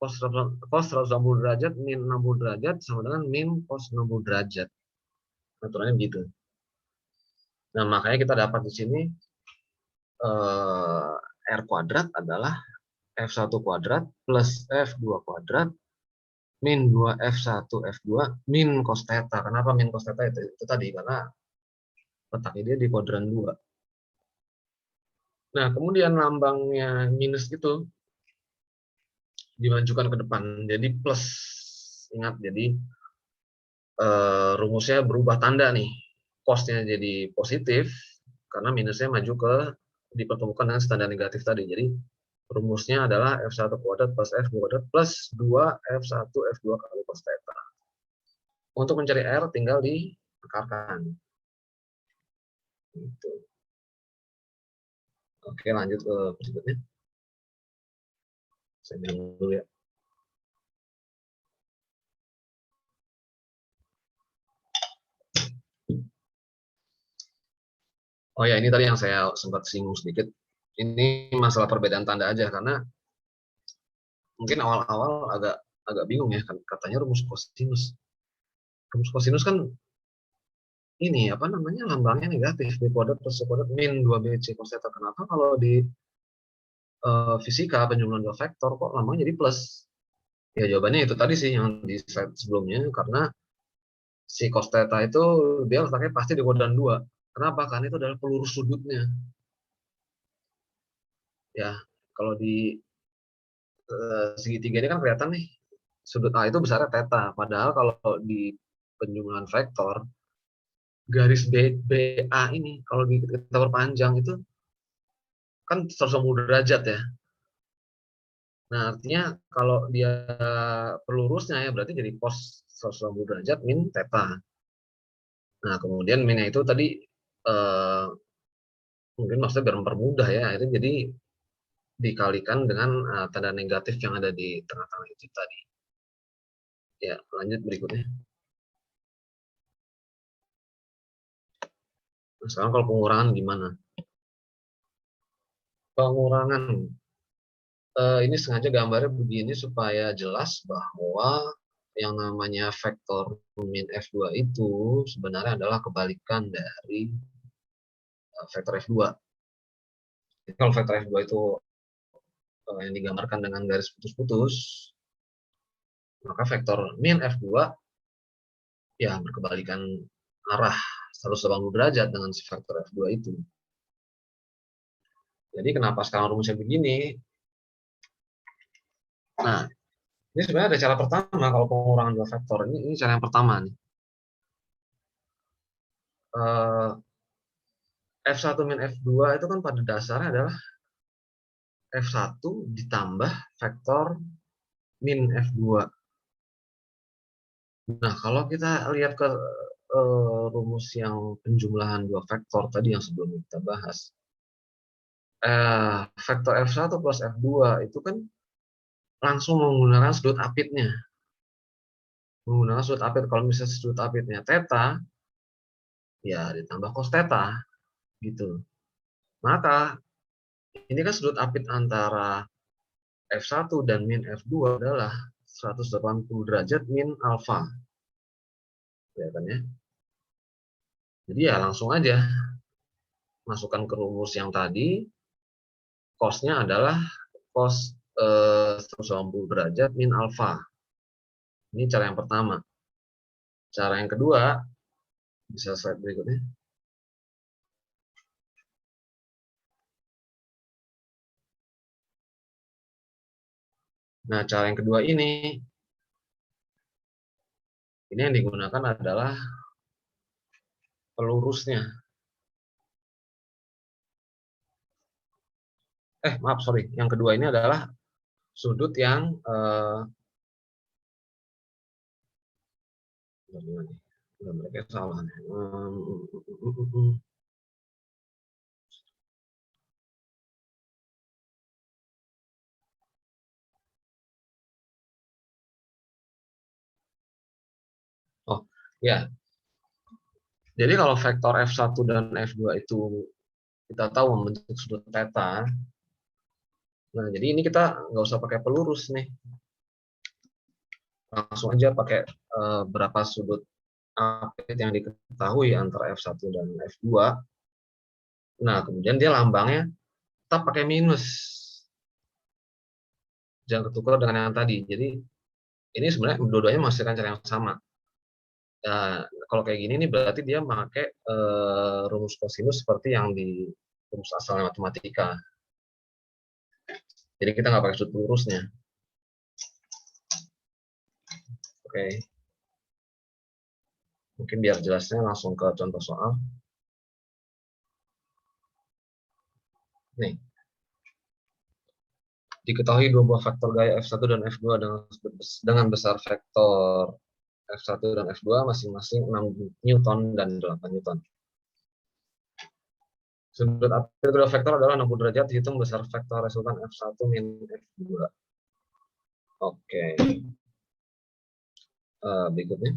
cos 180 derajat min 60 derajat sama dengan min cos 60 derajat. Aturannya begitu. Nah, makanya kita dapat di sini R kuadrat adalah F1 kuadrat plus F2 kuadrat min 2F1 F2 min cos theta. Kenapa min cos theta itu tadi? Karena letaknya dia di kuadran 2. Nah, kemudian lambangnya minus itu dimajukan ke depan. Jadi plus. Ingat, jadi rumusnya berubah tanda nih. Cos-nya jadi positif karena minusnya maju ke dipertemukan dengan standar negatif tadi. Jadi rumusnya adalah F1 kuadrat plus F2 kuadrat plus 2F1 F2 kali cos theta. Untuk mencari R tinggal diakarkan. Gitu. Oke, lanjut ke berikutnya. Saya bilang dulu ya. Oh ya, ini tadi yang saya sempat singgung sedikit. Ini masalah perbedaan tanda aja, karena mungkin awal-awal agak bingung ya, katanya rumus kosinus. Rumus kosinus kan ini apa namanya, lambangnya negatif, b kuadrat plus c kuadrat min 2bc cos theta. Kenapa kalau di fisika penjumlahan dua vektor kok lambangnya jadi plus? Ya jawabannya itu tadi sih yang di slide sebelumnya, karena si cos theta itu dia letaknya pasti di kuadran 2. Kenapa? Karena itu adalah pelurus sudutnya. Ya, kalau di segitiga ini kan kelihatan nih, sudut A itu besarnya theta. Padahal kalau di penjumlahan vektor, garis BA ini, kalau kita perpanjang itu kan 180 derajat ya. Nah, artinya kalau dia pelurusnya ya berarti jadi cos 180 derajat min theta. Nah, kemudian minnya itu tadi mungkin maksudnya biar mempermudah ya, akhirnya jadi dikalikan dengan tanda negatif yang ada di tengah-tengah itu tadi. Ya, lanjut berikutnya. Nah, sekarang kalau pengurangan gimana? Pengurangan, ini sengaja gambarnya begini supaya jelas bahwa yang namanya vektor min F2 itu sebenarnya adalah kebalikan dari vektor F2. Jadi kalau vektor F2 itu yang digambarkan dengan garis putus-putus, maka vektor min F2 ya berkebalikan arah 180 derajat dengan si vektor F2 itu. Jadi kenapa sekarang rumusnya begini? Nah, ini sebenarnya ada cara pertama kalau pengurangan dua vektor. Ini cara yang pertama nih. F1 min F2 itu kan pada dasarnya adalah F1 ditambah vektor min F2. Nah, kalau kita lihat ke rumus yang penjumlahan dua vektor tadi yang sebelumnya kita bahas, vektor F1 plus F2 itu kan langsung menggunakan sudut apitnya. Menggunakan sudut apit, kalau misalnya sudut apitnya theta, ya ditambah cos theta, gitu. Maka, ini kan sudut apit antara F1 dan min F2 adalah 180 derajat min alfa. Ya kan ya? Jadi ya langsung aja masukkan ke rumus yang tadi, cos-nya adalah cos 180 derajat min alfa. Ini cara yang pertama. Cara yang kedua, bisa slide berikutnya. Nah, cara yang kedua ini yang digunakan adalah pelurusnya. Maaf, sorry. Yang kedua ini adalah sudut yang mereka salah. Oh, ya. Jadi kalau vektor F1 dan F2 itu kita tahu membentuk sudut theta. Nah, jadi ini kita nggak usah pakai pelurus nih. Langsung aja pakai berapa sudut apit yang diketahui antara F1 dan F2. Nah, kemudian dia lambangnya tetap pakai minus. Jangan ketukar dengan yang tadi. Jadi ini sebenarnya dua-duanya menghasilkan cara yang sama. Nah, kalau kayak gini nih berarti dia memakai rumus kosinus seperti yang di rumus asal matematika. Jadi kita nggak pakai sudut lurusnya. Oke. Mungkin biar jelasnya langsung ke contoh soal. Nih. Diketahui dua buah vektor gaya F1 dan F2 dengan besar vektor F1 dan F2 masing-masing 6 Newton dan 8 Newton. Sudut apit kedua vektor adalah 60 derajat, hitung besar vektor resultan F1 min F2. Oke. Berikutnya.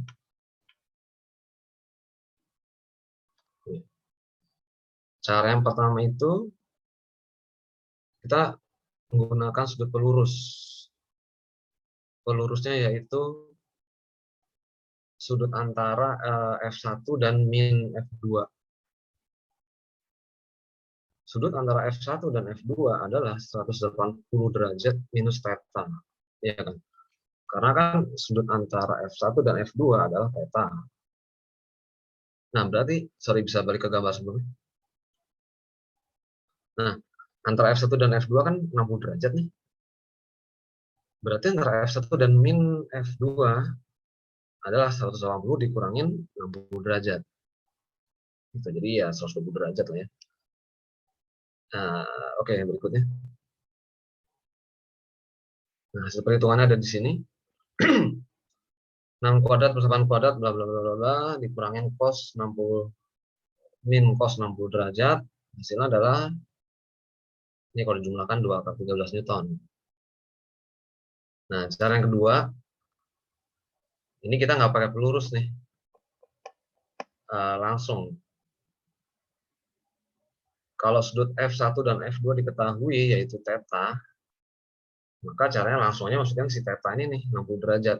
Cara yang pertama itu kita menggunakan sudut pelurus. Pelurusnya yaitu sudut antara F1 dan min F2. Sudut antara F1 dan F2 adalah 180 derajat minus theta. Ya kan? Karena kan sudut antara F1 dan F2 adalah theta. Nah, berarti, sorry bisa balik ke gambar sebelumnya. Nah, antara F1 dan F2 kan 60 derajat nih. Berarti antara F1 dan min F2 adalah 180 dikurangin 60 derajat. Gitu, jadi ya 120 derajat lah ya. Nah, oke, berikutnya. Nah, hasil perhitungannya ada di sini. 6 kuadrat plus 8 kuadrat bla bla bla bla dikurangin cos 60 min cos 60 derajat, hasilnya adalah ini kalau dijumlahkan 2 kali 13 Newton. Nah, cara yang kedua ini kita nggak pakai pelurus nih, langsung kalau sudut F1 dan F2 diketahui yaitu theta, maka caranya langsungnya maksudnya si theta ini nih 60 derajat.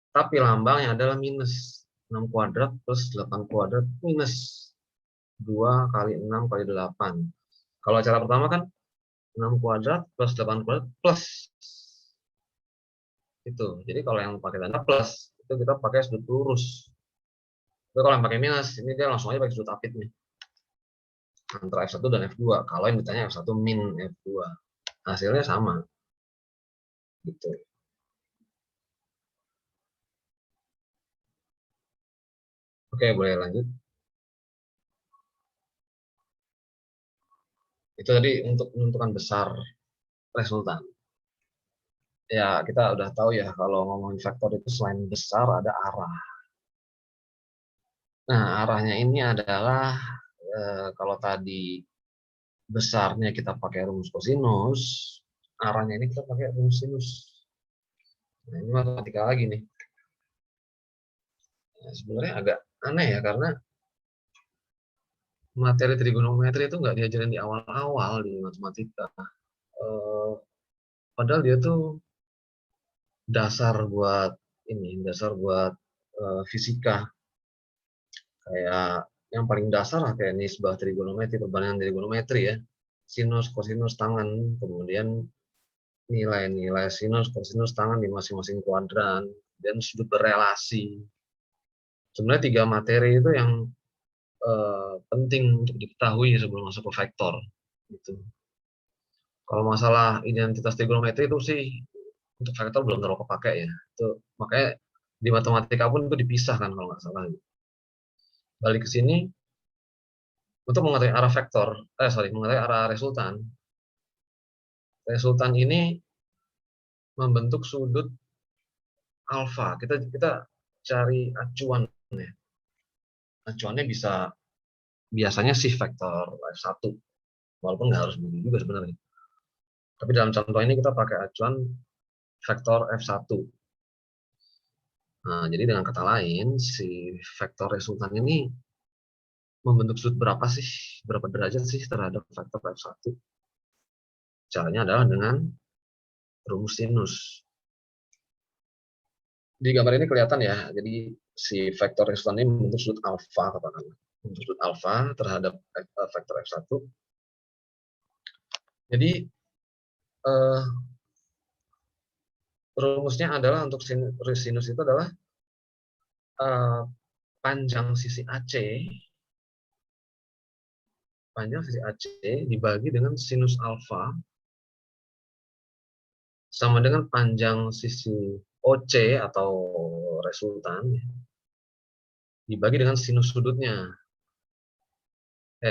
Tapi lambangnya adalah minus 6 kuadrat plus 8 kuadrat minus 2 kali 6 kali 8. Kalau cara pertama kan 6 kuadrat plus 8 kuadrat plus. Itu. Jadi kalau yang pakai tanda plus, itu kita pakai sudut lurus. Tapi kalau yang pakai minus, ini dia langsung aja pakai sudut apit nih. Antara F1 dan F2. Kalau yang ditanya F1 min F2. Hasilnya sama. Gitu. Oke, boleh lanjut. Itu tadi untuk menentukan besar resultan. Ya, kita udah tahu ya kalau ngomongin vektor itu selain besar ada arah. Nah, arahnya ini adalah kalau tadi besarnya kita pakai rumus kosinus, arahnya ini kita pakai rumus sinus. Nah, ini matematika lagi nih. Nah, sebenarnya agak aneh ya karena materi trigonometri itu nggak diajarin di awal-awal di matematika. Padahal dia tuh dasar buat fisika. Kayak yang paling dasar lah kayak nisbah trigonometri, perbandingan trigonometri ya. Sinus, kosinus, tangen, kemudian nilai-nilai sinus, kosinus, tangen di masing-masing kuadran. dan sudut berelasi. Sebenarnya 3 materi itu yang penting untuk diketahui sebelum masuk ke vektor. Gitu. Kalau masalah identitas trigonometri itu sih untuk vektor belum terlalu kepake ya. Itu makanya di matematika pun itu dipisahkan kalau nggak salah. Balik ke sini untuk mengetahui arah vektor, mengetahui arah resultan. Resultan ini membentuk sudut alfa. Kita cari acuan ya. Acuannya biasanya sih vektor F1. Walaupun nggak harus begitu juga sebenarnya. Tapi dalam contoh ini kita pakai acuan vektor F1. Nah, jadi dengan kata lain, si vektor resultan ini membentuk sudut berapa derajat sih terhadap vektor F1. Caranya adalah dengan rumus sinus. Di gambar ini kelihatan ya, jadi si vektor resultan ini membentuk sudut alfa, katakanlah. Membentuk sudut alfa terhadap vektor F1. Jadi, rumusnya adalah untuk sinus itu adalah panjang sisi AC dibagi dengan sinus alfa sama dengan panjang sisi OC atau resultan dibagi dengan sinus sudutnya.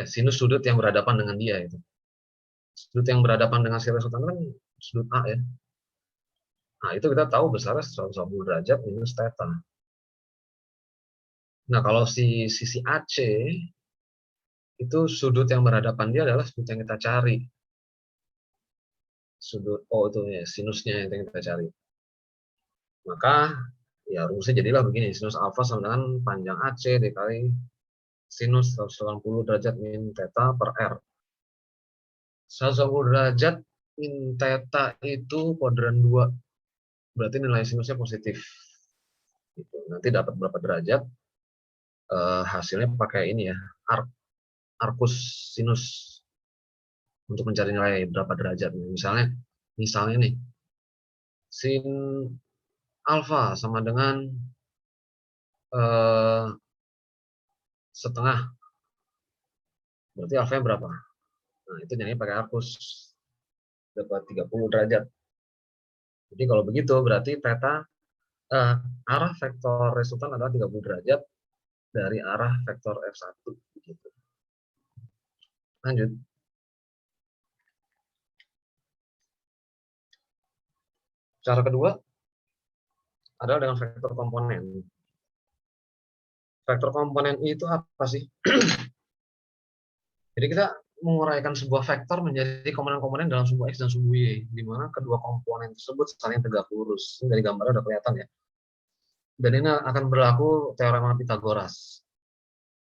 Sinus sudut yang berhadapan dengan dia itu. Sudut yang berhadapan dengan si resultan kan sudut A ya. Nah, itu kita tahu besarnya 180 derajat minus theta. Nah, kalau sisi AC itu sudut yang berhadapan dia adalah sudut yang kita cari. Sudut O itu ya, sinusnya yang kita cari. Maka ya rumusnya jadilah begini, sinus alfa sama dengan panjang AC dikali sinus 180 derajat min theta per R. 180 derajat min theta itu kuadran 2. Berarti nilai sinusnya positif. Gitu. Nanti dapat berapa derajat, hasilnya pakai ini ya, arcus sinus untuk mencari nilai berapa derajat. Misalnya nih, sin alfa sama dengan setengah. Berarti alfa berapa? Nah, itu nyanyi pakai arcus. Dapat 30 derajat. Jadi kalau begitu berarti theta arah vektor resultan adalah 30 derajat dari arah vektor F1. Gitu. Lanjut. Cara kedua adalah dengan vektor komponen. Vektor komponen itu apa sih? Jadi kita menguraikan sebuah vektor menjadi komponen-komponen dalam sumbu X dan sumbu Y, di mana kedua komponen tersebut saling tegak lurus. Ini dari gambarnya udah kelihatan ya. Dan ini akan berlaku teorema Pythagoras.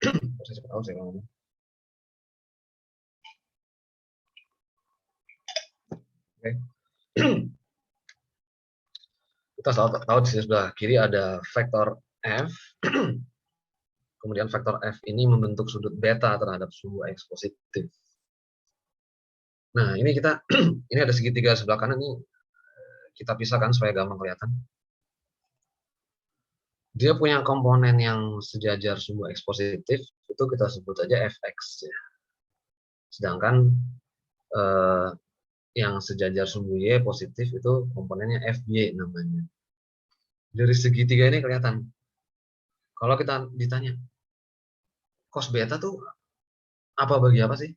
Saya cepat tahu saya ngomong. Oke. Kita tahu di sini sebelah kiri ada vektor F. Kemudian vektor F ini membentuk sudut beta terhadap sumbu X positif. Nah, ini ini ada segitiga sebelah kanan ini kita pisahkan supaya gampang kelihatan. Dia punya komponen yang sejajar sumbu X positif, itu kita sebut aja Fx ya. Sedangkan yang sejajar sumbu Y positif itu komponennya Fy namanya. Dari segitiga ini kelihatan. Kalau kita ditanya, cos beta tuh apa bagi apa sih?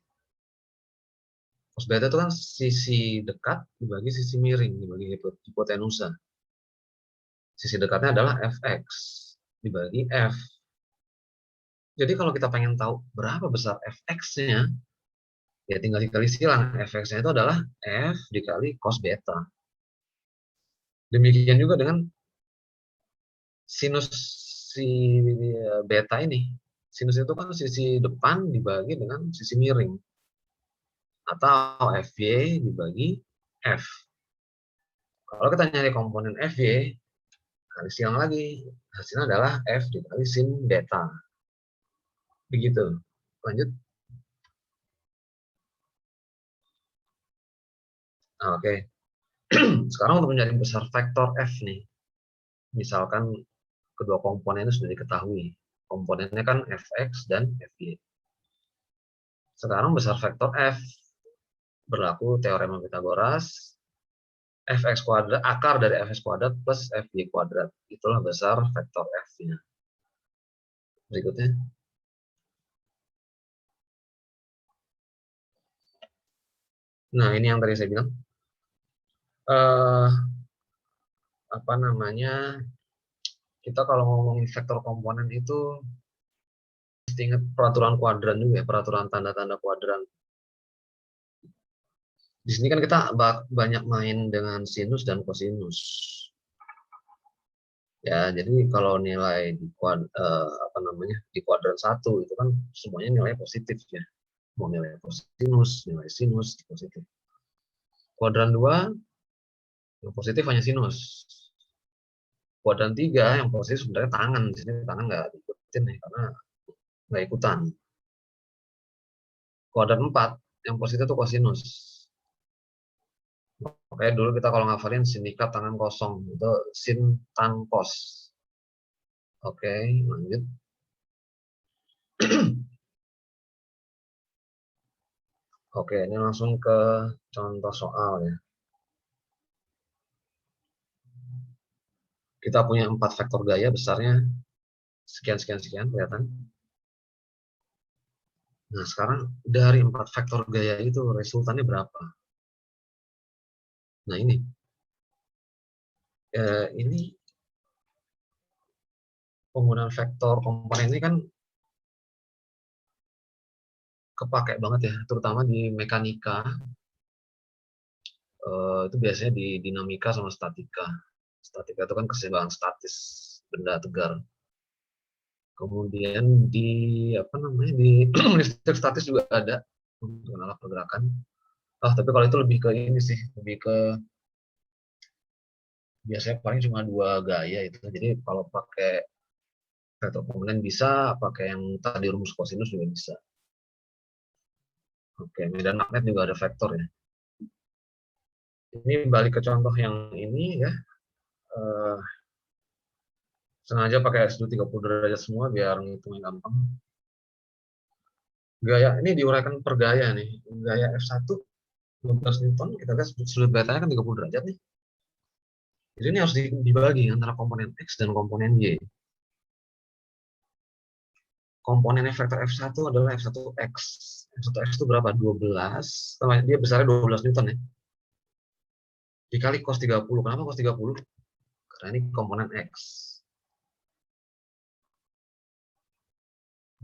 Cos beta itu kan sisi dekat dibagi sisi miring, dibagi hipotenusa. Sisi dekatnya adalah Fx dibagi F. Jadi kalau kita pengen tahu berapa besar Fx-nya, ya tinggal dikali silang. Fx-nya itu adalah F dikali cos beta. Demikian juga dengan sinus si beta ini. Sinus itu kan sisi depan dibagi dengan sisi miring. Atau Fy dibagi F. Kalau kita nyari komponen Fy, kali silang lagi. Hasilnya adalah F dikali sin beta. Begitu. Lanjut. Oke. Sekarang untuk mencari besar vektor F nih. misalkan kedua komponen itu sudah diketahui. Komponennya kan fx dan fy. Sekarang besar vektor f. Berlaku teorema Pythagoras. Fx kuadrat, akar dari fx kuadrat plus fy kuadrat. Itulah besar vektor f-nya. Berikutnya. Nah, ini yang tadi saya bilang. Apa namanya, kita kalau ngomongin vektor komponen itu mesti ingat peraturan kuadran juga ya, peraturan tanda-tanda kuadran. Di sini kan kita banyak main dengan sinus dan kosinus. Ya, jadi kalau nilai di di kuadran 1 itu kan semuanya nilai positif ya. Mau nilai kosinus, nilai sinus positif. Kuadran 2 yang positif hanya sinus. Kuadran 3 yang positif sebenarnya tangan. Di sini tangan nggak diikutin ya, karena nggak ikutan. Kuadran 4 yang positif itu kosinus. Oke, dulu kita kalau ngafalin sindikat tangan kosong itu sin tan kos. Oke, lanjut. Oke, ini langsung ke contoh soal ya. Kita punya 4 vektor gaya besarnya sekian sekian sekian, kelihatan. Nah, sekarang dari 4 vektor gaya itu resultannya berapa? Nah, ini penggunaan vektor komponen ini kan kepake banget ya, terutama di mekanika. Itu biasanya di dinamika sama statika. Statika itu kan keseimbangan statis benda tegar. Kemudian di listrik statis juga ada untuk alat pergerakan. Tapi kalau itu lebih ke ini sih, lebih ke biasanya paling cuma 2 gaya itu. Jadi kalau pakai vektor komponen bisa, pakai yang tadi rumus kosinus juga bisa. Oke, medan magnet juga ada vektor ya. Ini balik ke contoh yang ini ya. Sengaja pakai S2 30 derajat semua biar ngitungnya gampang. Gaya ini diuraikan per gaya nih. Gaya F1 12 Newton, kita lihat sudut gayanya kan 30 derajat nih. Jadi ini harus dibagi antara komponen X dan komponen Y. Komponen vektor F1 adalah F1X. F1X itu berapa? 12. Dia besarnya 12 Newton ya. Dikali cos 30. Kenapa cos 30? Karena ini komponen X.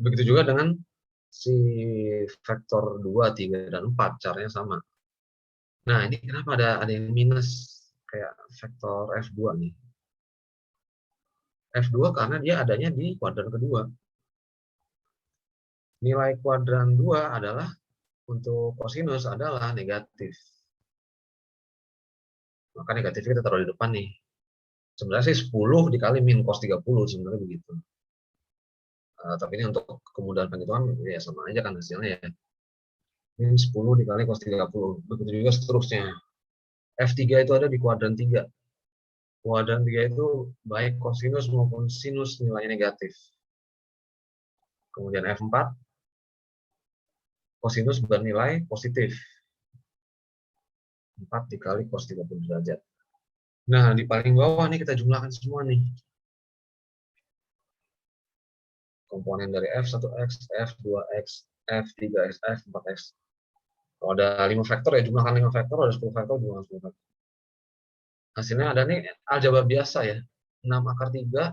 Begitu juga dengan si vektor 2, 3, dan 4. Caranya sama. Nah, ini kenapa ada yang minus kayak vektor F2 nih. F2 karena dia adanya di kuadran kedua. Nilai kuadran 2 adalah untuk kosinus adalah negatif. Maka negatifnya kita taruh di depan nih. Sebenarnya sih 10 dikali min cos 30 sebenarnya begitu. Tapi ini untuk kemudahan penghitungan ya sama aja kan hasilnya ya. Min 10 dikali cos 30. Begitu juga seterusnya. F3 itu ada di kuadran 3. Kuadran 3 itu baik kosinus maupun sinus nilainya negatif. Kemudian F4 kosinus bernilai positif. 4 dikali cos 30 derajat. Nah, di paling bawah nih kita jumlahkan semua nih. Komponen dari F1X, F2X, F3X, F4X. Kalau ada 5 vektor ya jumlahkan 5 vektor, ada 10 vektor jumlahkan 10 vektor. Hasilnya ada nih aljabar biasa ya. 6 akar 3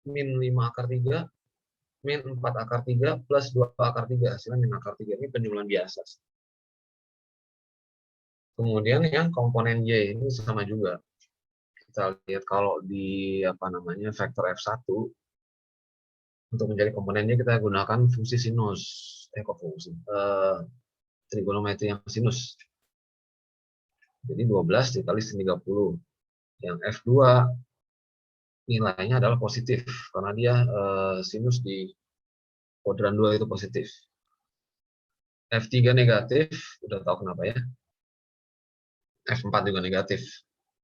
min 5 akar 3 min 4 akar 3 plus 2 akar 3. Hasilnya min akar 3. Ini penjumlahan biasa. Kemudian yang komponen Y ini sama juga. Kita lihat kalau di vektor F1 untuk menjadi komponennya kita gunakan fungsi sinus. Trigonometri yang sinus. Jadi 12 dikali sin 30. Yang F2 nilainya adalah positif karena dia sinus di kuadran 2 itu positif. F3 negatif, udah tahu kenapa ya. F4 juga negatif.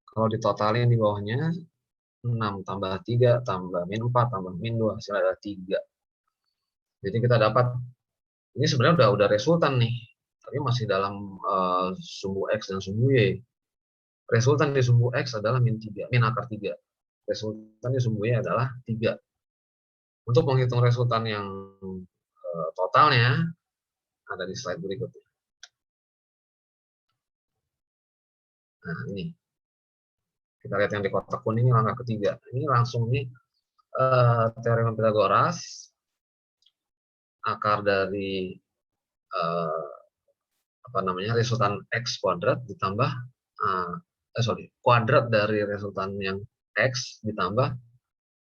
Kalau ditotalin di bawahnya 6 tambah 3 tambah min 4 tambah min 2 hasilnya adalah 3. Jadi kita dapat, ini sebenarnya udah resultan nih, tapi masih dalam sumbu X dan sumbu Y. Resultan di sumbu X adalah min 3, min akar 3. Resultan di sumbu Y adalah 3. Untuk menghitung resultan yang totalnya, ada di slide berikutnya. Nah, ini. Kita lihat yang di kotak kuning, langkah ketiga. Ini langsung nih, teorema Pythagoras, akar dari resultan X kuadrat ditambah kuadrat dari resultan yang X ditambah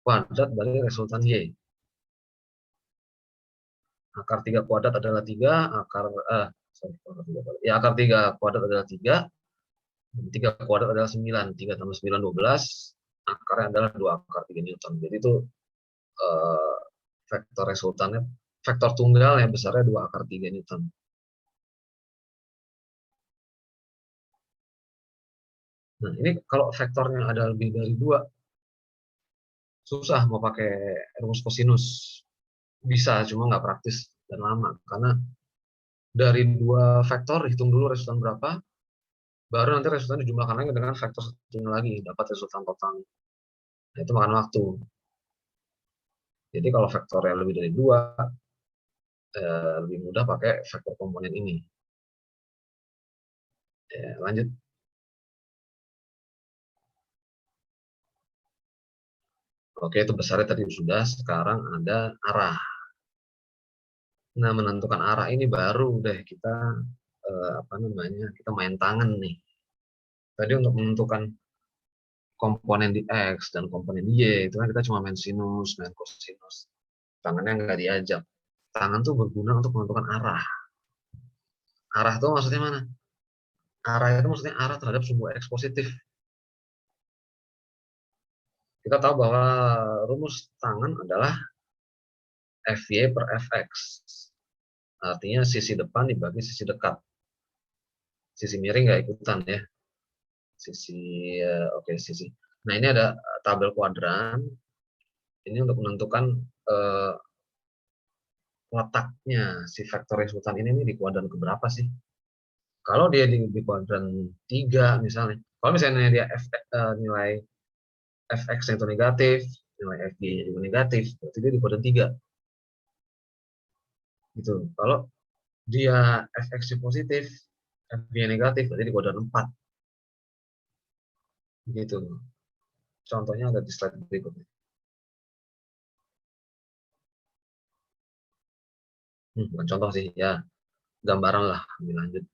kuadrat dari resultan Y. Akar 3 kuadrat adalah 3, akar 3 kuadrat adalah 3, 3 kuadrat adalah 9, 3 tambah 9 12, akarnya adalah 2 akar 3 Newton. Jadi itu vektor resultannya, vektor tunggal yang besarnya 2 akar 3 Newton. Nah, ini kalau vektornya ada lebih dari 2, susah mau pakai rumus kosinus. Bisa, cuma nggak praktis dan lama. Karena dari 2 vektor, hitung dulu resultan berapa, baru nanti resultan dijumlahkan lagi dengan vektor satunya lagi, dapat resultan total. Nah, itu makan waktu. Jadi kalau vektornya lebih dari 2, lebih mudah pakai vektor komponen ini. Ya, lanjut. Oke, itu besarnya tadi sudah, sekarang ada arah. Nah, menentukan arah ini baru deh kita kita main tangan nih. Tadi untuk menentukan komponen di X dan komponen di Y, itu kan kita cuma main sinus, main kosinus. Tangannya nggak diajak. Tangan tuh berguna untuk menentukan arah. Arah itu maksudnya mana? Arah itu maksudnya arah terhadap sumbu X positif. Kita tahu bahwa rumus tangan adalah Fy per Fx. Artinya sisi depan dibagi sisi dekat. Sisi miring nggak ikutan ya. Sisi. Nah, ini ada tabel kuadran. Ini untuk menentukan letaknya si vektor resultan ini di kuadran keberapa sih? Kalau dia di kuadran 3 misalnya. Kalau misalnya dia nilai Fx itu negatif, nilai Fy juga negatif, berarti dia di kuadran 3. Gitu. Kalau dia Fx positif, Fy negatif, berarti di kuadran 4. Gitu. Contohnya ada di slide berikutnya. Bukan contoh sih, ya gambaran lah. Lanjut.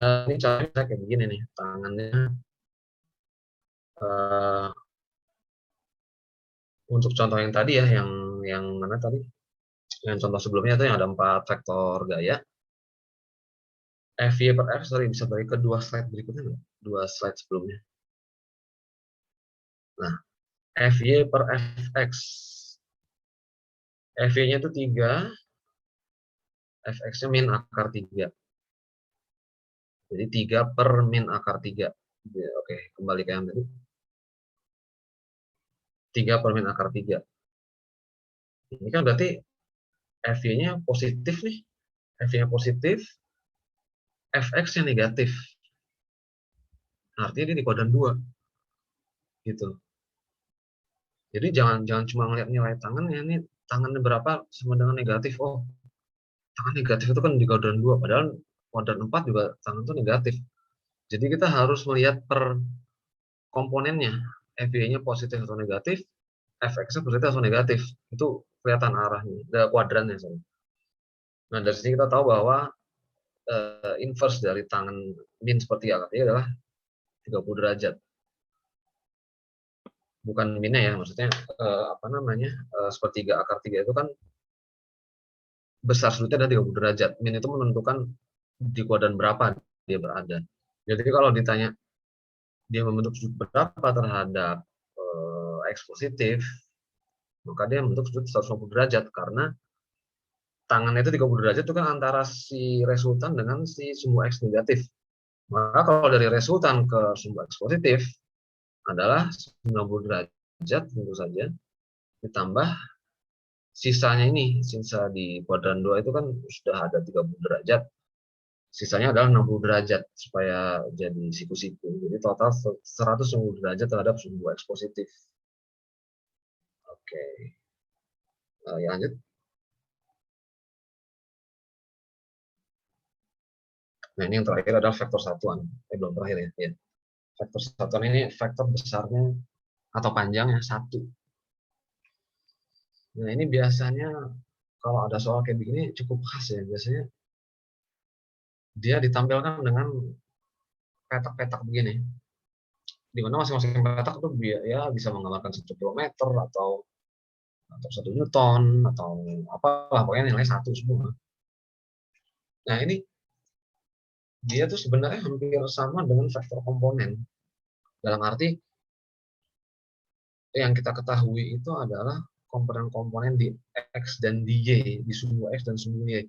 Ini caranya kayak begini nih, tangannya untuk contoh yang tadi ya, yang mana tadi? Yang contoh sebelumnya itu yang ada 4 vektor gaya. Fy per F, bisa balik ke 2 slide berikutnya nggak? 2 slide sebelumnya. Nah, Fy per Fx. Fy-nya itu 3, Fx-nya min akar 3. Jadi 3 per min akar 3. Oke, kembali ke yang tadi. 3 per min akar 3. Ini kan berarti Fy-nya positif nih. Fy-nya positif, Fx-nya negatif. Artinya dia di kuadran 2. Gitu. Jadi jangan cuma ngeliat nilai tangannya, ini tangannya berapa sama dengan negatif. Oh, tangan negatif itu kan di kuadran 2, padahal kuadran 4 juga tangan itu negatif. Jadi kita harus melihat per komponennya, Fy-nya positif atau negatif, Fx-nya positif atau negatif. Itu kelihatan arahnya, kuadrannya. Nah, dari sini kita tahu bahwa inverse dari tangan min sepertiga akar 3 adalah 30 derajat. Bukan minnya ya, maksudnya sepertiga akar 3 itu kan besar sudutnya ada 30 derajat. Min itu menentukan di kuadran berapa dia berada. Jadi kalau ditanya dia membentuk sudut berapa terhadap X positif, maka dia membentuk sudut 150 derajat karena tangannya itu 30 derajat itu kan antara si resultan dengan si sumbu X negatif. Maka kalau dari resultan ke sumbu X positif, adalah 90 derajat tentu saja, ditambah sisanya ini, sisa di kuadran 2 itu kan sudah ada 30 derajat, sisanya adalah 60 derajat supaya jadi siku-siku. Jadi total 190 derajat terhadap suhu X positif. Oke. Ya, lanjut. Nah, ini yang terakhir adalah vektor satuan. Belum terakhir ya. Ya. Vektor satuan ini vektor besarnya atau panjangnya 1. Nah, ini biasanya kalau ada soal kayak begini cukup khas ya. Biasanya dia ditampilkan dengan petak-petak begini. Di mana masing-masing petak itu ya bisa menggambarkan 1 kilometer atau 1 Newton atau apalah, pokoknya nilai 1 semua. Nah, ini dia tuh sebenarnya hampir sama dengan vektor komponen. Dalam arti yang kita ketahui itu adalah komponen-komponen di X dan di Y, di sumbu X dan sumbu Y.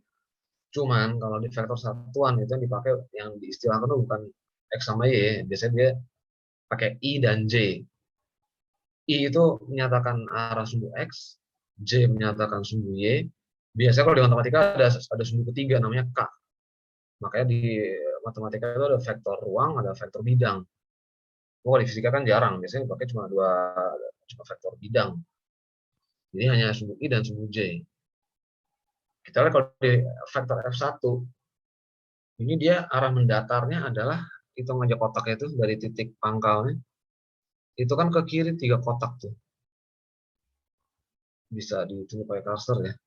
Cuman kalau di vektor satuan itu yang dipakai, yang diistilahkan itu bukan X sama Y, biasanya dia pakai I dan J. I itu menyatakan arah sumbu X, J menyatakan sumbu Y. Biasanya kalau di matematika ada sumbu ketiga namanya K. Makanya di matematika itu ada vektor ruang, ada vektor bidang. Kalau di fisika kan jarang, biasanya dipakai cuma vektor bidang. Jadi hanya sumbu I dan sumbu J. Kita lihat kalau di vektor F1, ini dia arah mendatarnya adalah, hitung aja kotaknya itu dari titik pangkalnya, itu kan ke kiri 3 kotak tuh. Bisa ditunjuk pakai cursor ya.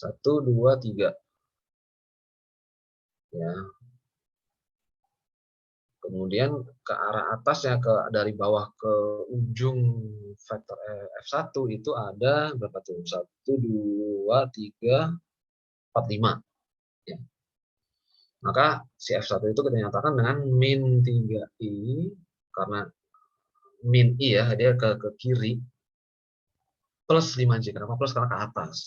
1, 2, 3. Ya. Kemudian ke arah atasnya, dari bawah ke ujung vektor F1 itu ada berapa tuh? 1, 2, 3, 4, 5. Ya. Maka si F1 itu kita nyatakan dengan min 3i, karena min i ya, dia ke kiri, plus 5j. Kenapa plus? Karena ke atas.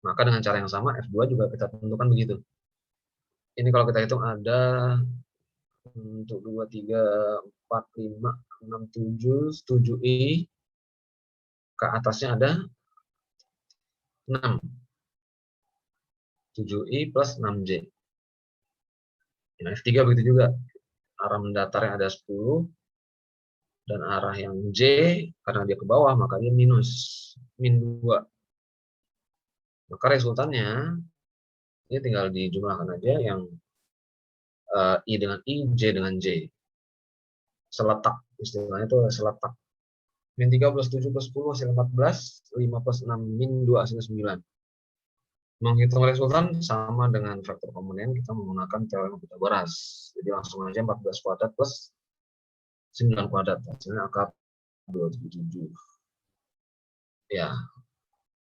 Maka dengan cara yang sama F2 juga kita tentukan begitu. Ini kalau kita hitung ada 1, 2, 3, 4, 5, 6, 7, 7i. Ke atasnya ada 6. 7i plus 6j. Nah, F3 begitu juga. Arah mendatarnya ada 10. Dan arah yang J, karena dia ke bawah, maka dia minus. Min 2. Maka resultannya, ini tinggal dijumlahkan aja yang I dengan I, J dengan J. Seletak, istilahnya itu seletak. Min 3 plus 7 plus 10 hasil 14, 5 plus 6 min 2 hasil 9. Menghitung resultan sama dengan vektor komponen, kita menggunakan teorema Pythagoras. Jadi langsung aja 14 kuadrat plus 9 kuadrat. Hasilnya akar 277. Ya,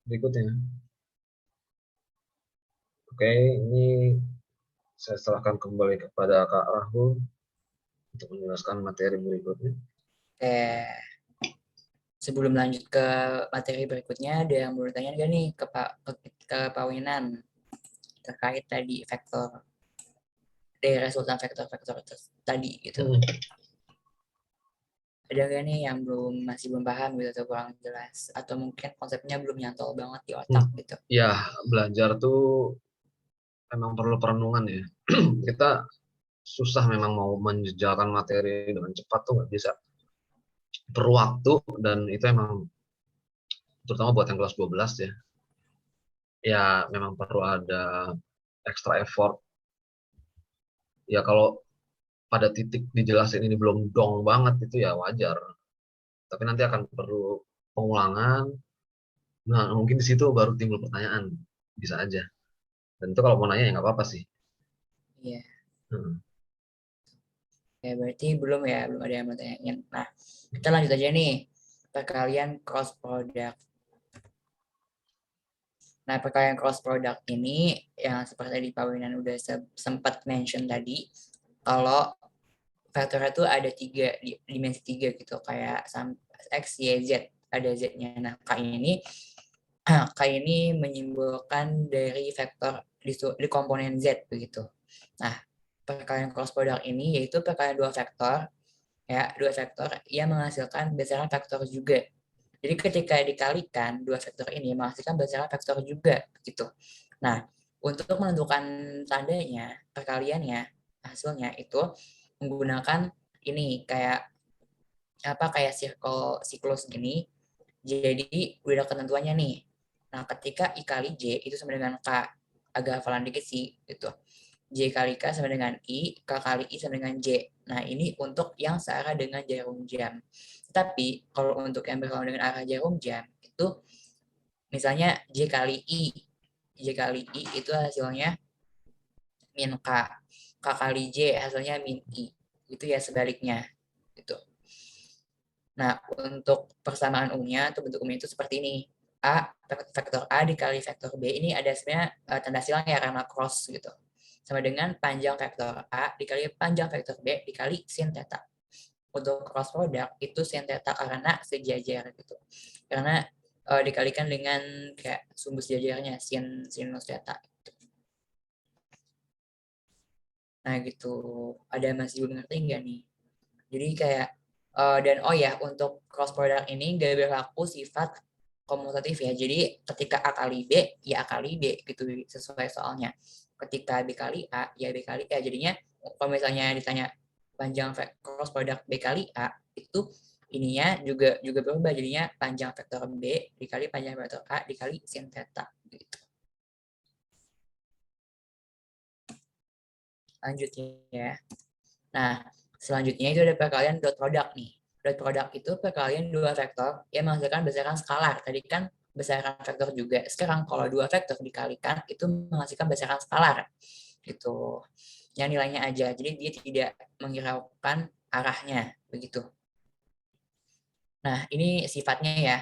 berikutnya. Oke, ini saya serahkan kembali kepada Kak Rahul untuk menjelaskan materi berikutnya. Sebelum lanjut ke materi berikutnya, ada yang mau bertanya nggak nih ke Pak Winan terkait tadi vektor dari resultan vektor-vektor tadi gitu. Ada nggak nih yang masih belum paham gitu atau kurang jelas, atau mungkin konsepnya belum nyantol banget di otak gitu? Ya, belajar tuh emang perlu perenungan ya. Kita susah memang mau menjejalkan materi dengan cepat tuh nggak bisa. Perlu waktu, dan itu emang terutama buat yang kelas 12 ya. Ya memang perlu ada extra effort. Ya kalau pada titik dijelasin ini belum dong banget itu ya wajar. Tapi nanti akan perlu pengulangan. Nah, mungkin di situ baru timbul pertanyaan. Bisa aja. Dan itu kalau mau nanya ya nggak apa-apa sih. Iya. Ya berarti belum ada yang mau tanyain. Nah, kita lanjut aja nih perkalian cross product. Nah, perkalian cross product ini yang seperti tadi Pak Winan udah sempat mention tadi, kalau vektornya tuh ada 3, dimensi 3 gitu, kayak X, Y, Z, ada Z-nya. Nah, K ini menyimbolkan dari vektor di komponen Z begitu. Nah, perkalian cross product ini yaitu perkalian dua vektor, ya, dua vektor yang menghasilkan besaran vektor juga. Jadi ketika dikalikan dua vektor ini menghasilkan besaran vektor juga gitu. Nah, untuk menentukan tandanya, perkaliannya, hasilnya itu menggunakan ini kayak circle siklus gini. Jadi udah ada ketentuannya nih. Nah, ketika I kali J itu sama dengan K, agak hafalan dikit sih gitu. J kali K sama dengan I, K kali I sama dengan J. Nah, ini untuk yang searah dengan jarum jam. Tapi kalau untuk yang berlawanan dengan arah jarum jam itu misalnya J kali I. J kali I itu hasilnya min K. K kali J hasilnya min I. Itu ya sebaliknya gitu. Nah, untuk persamaan umumnya atau bentuk umumnya itu seperti ini. Vektor A dikali vektor B ini ada sebenarnya tanda silang ya karena cross gitu. Sama dengan panjang vektor A dikali panjang vektor B dikali sin theta. Untuk cross product itu sin theta karena sejajar gitu. Karena dikalikan dengan kayak sumbu sejajarnya sinus theta. Nah gitu. Ada masih belum ngerti nggak nih? Jadi kayak dan oh ya untuk cross product ini gak berlaku sifat komutatif ya. Jadi ketika A kali B ya A kali B gitu sesuai soalnya. Ketika B kali A ya B kali A. Jadinya kalau misalnya ditanya panjang cross product B kali A itu ininya juga berubah jadinya panjang vektor B dikali panjang vektor A dikali sin theta gitu. Lanjut ya. Nah, selanjutnya itu ada perkalian dot product nih. Dot product itu perkalian dua vektor yang menghasilkan besaran skalar. Tadi kan besaran vektor juga. Sekarang kalau dua vektor dikalikan itu menghasilkan besaran skalar. Gitu. Yang nilainya aja. Jadi dia tidak menghiraukan arahnya. Begitu. Nah, ini sifatnya ya.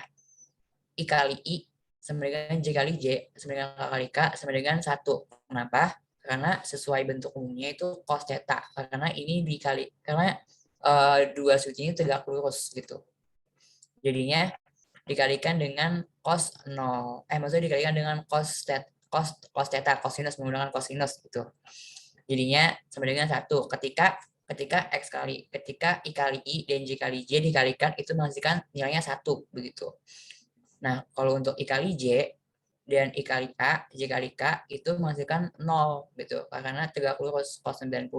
I kali I sama dengan J kali J sama dengan K kali K sama dengan 1. Kenapa? Karena sesuai bentuk umumnya itu cos theta. Karena ini dikali karena dua suci ini tegak lurus gitu. Jadinya dikalikan dengan cos 0. Maksudnya dikalikan dengan cos theta, cosinus menggunakan cosinus gitu. Jadinya sama dengan 1. Ketika I kali I dan J kali J dikalikan itu menghasilkan nilainya 1 begitu. Nah, kalau untuk I kali J dan I kali A, J kali K itu menghasilkan 0 gitu. Karena tegak lurus cos 90.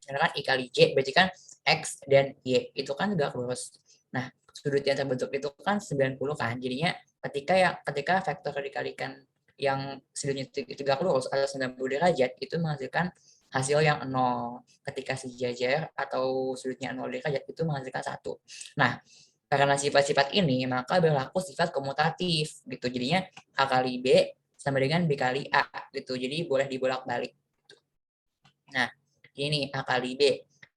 Karena kan I kali J berarti kan X dan Y itu kan tegak lurus. Nah, sudut yang terbentuk itu kan 90 kan. Jadinya ketika vektor dikalikan yang sudutnya tegak lurus atau 90 derajat itu menghasilkan hasil yang 0. Ketika sejajar atau sudutnya 0 derajat itu menghasilkan 1. Nah, karena sifat-sifat ini maka berlaku sifat komutatif gitu. Jadinya A kali B sama dengan B kali A gitu. Jadi boleh dibolak-balik. Nah, ini A kali B.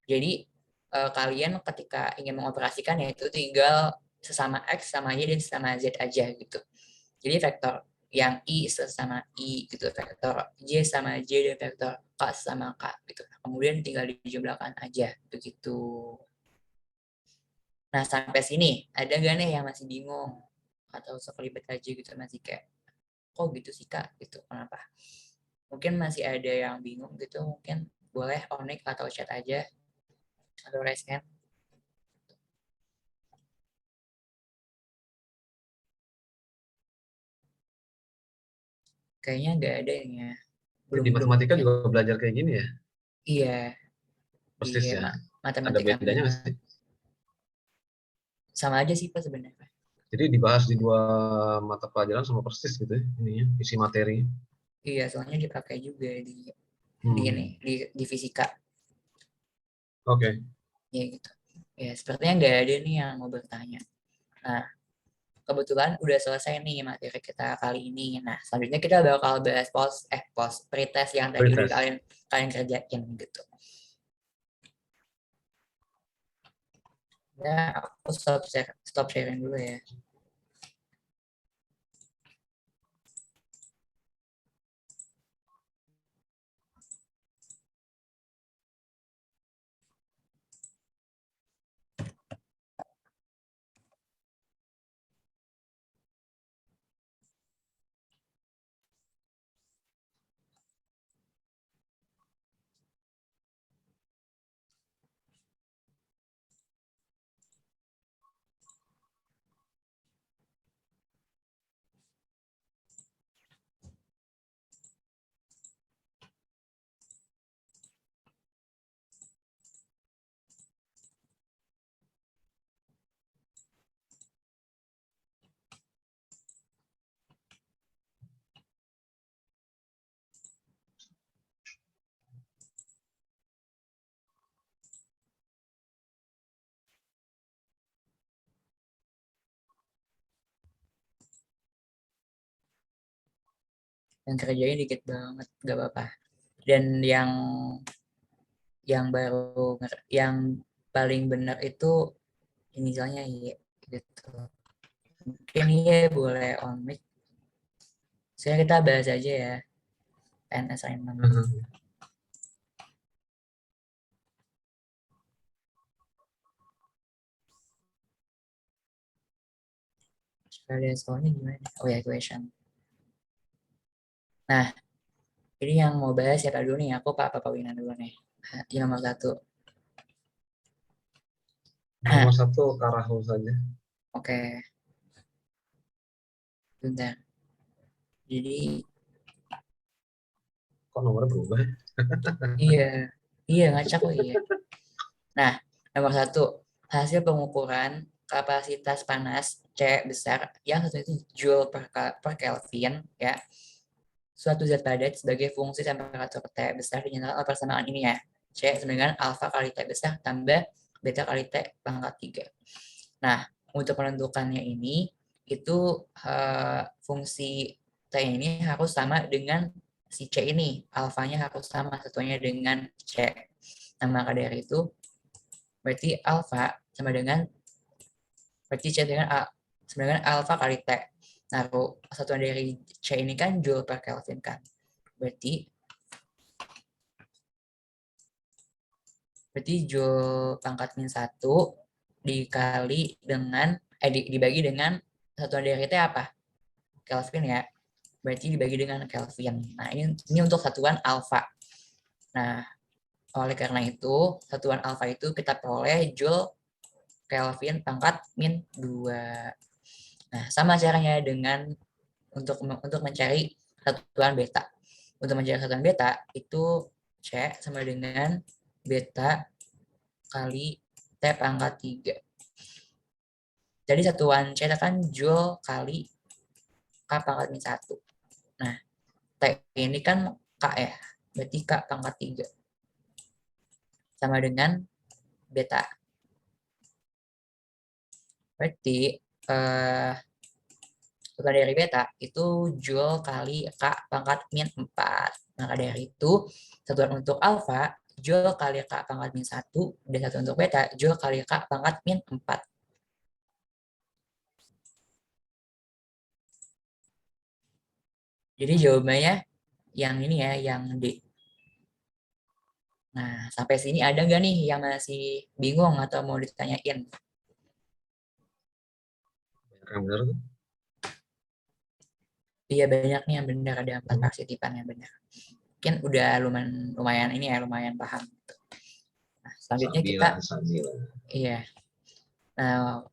Jadi kalian ketika ingin mengoperasikan yaitu tinggal sesama X sama Y dan sesama Z aja gitu. Jadi vektor yang I sesama I gitu, vektor J sama J dan vektor K sama K gitu. Kemudian tinggal dijumlahkan aja begitu. Nah, sampai sini ada gak nih yang masih bingung atau sekelibet aja gitu masih kayak kok gitu sih Kak gitu kenapa? Mungkin masih ada yang bingung gitu mungkin boleh onik atau chat aja atau raise hand. Kayaknya nggak ada yang ya. Di matematika juga belajar kayak gini ya? Iya. Persis Iya, ya. Ada matematika bedanya nggak sih? sama aja sih Pak sebenarnya. Jadi dibahas di dua mata pelajaran sama persis gitu ya, ininya, isi materi. Iya, soalnya dipakai juga Hmm. di fisika. Oke. Ya gitu. Ya, sepertinya nggak ada nih yang mau bertanya. Nah, kebetulan udah selesai nih materi kita kali ini. Nah, selanjutnya kita bakal bahas post pretest yang tadi udah Pretest. kalian kerjain gitu. Ya, aku stop sharing dulu ya. yang kerjanya dikit banget, gak apa-apa. Dan yang baru yang paling benar itu inisialnya Y gitu. Mungkin Y boleh on mic. Sekarang kita bahas aja ya and assignment. Ada soalnya gimana? Oh ya, question. Nah, ini yang mau bahas siapa dulu nih? Aku Pak Wina dulu nih. Yang nomor 1. Nomor 1 Karahul saja. Oke. Bentar. Jadi Kok nomornya berubah? iya ngacak kok iya. Nah, nomor 1, hasil pengukuran kapasitas panas C besar yang satu itu joule per Kelvin ya. Suatu zat padat sebagai fungsi temperatur T besar dinyatakan oleh persamaan ini ya. C sama dengan alfa kali T besar tambah beta kali T pangkat 3. Nah, untuk menentukannya ini itu fungsi T ini harus sama dengan si C ini. Alfanya harus sama satunya dengan C. Nah, maka dari itu berarti alfa sama dengan berarti C dengan A sama dengan alfa kali T. Nah, satuan dari C ini kan joule per Kelvin kan. Berarti joule pangkat min 1 dikali dengan dibagi dengan satuan dari T apa? Kelvin ya. Berarti dibagi dengan Kelvin. Nah, ini untuk satuan alfa. Nah, oleh karena itu, satuan alfa itu kita peroleh joule Kelvin pangkat min 2. Nah, sama caranya dengan untuk mencari satuan beta. Untuk mencari satuan beta itu C sama dengan beta kali T pangkat 3. Jadi satuan C kan joule kali K pangkat min 1. Nah, T ini kan K ya. Berarti K pangkat 3. Sama dengan beta. Berarti satuan dari beta itu joule kali K pangkat min 4. Maka dari itu, satuan untuk alfa, joule kali K pangkat min 1, dan satuan untuk beta, joule kali K pangkat min 4. Jadi jawabannya yang ini ya, yang D. Nah, sampai sini ada nggak nih yang masih bingung atau mau ditanyain? Yang benar tuh. Iya banyak nih yang benar, ada 4 partisipan yang benar. Mungkin udah lumayan ini ya, lumayan paham. Nah, selanjutnya kita iya. Nah,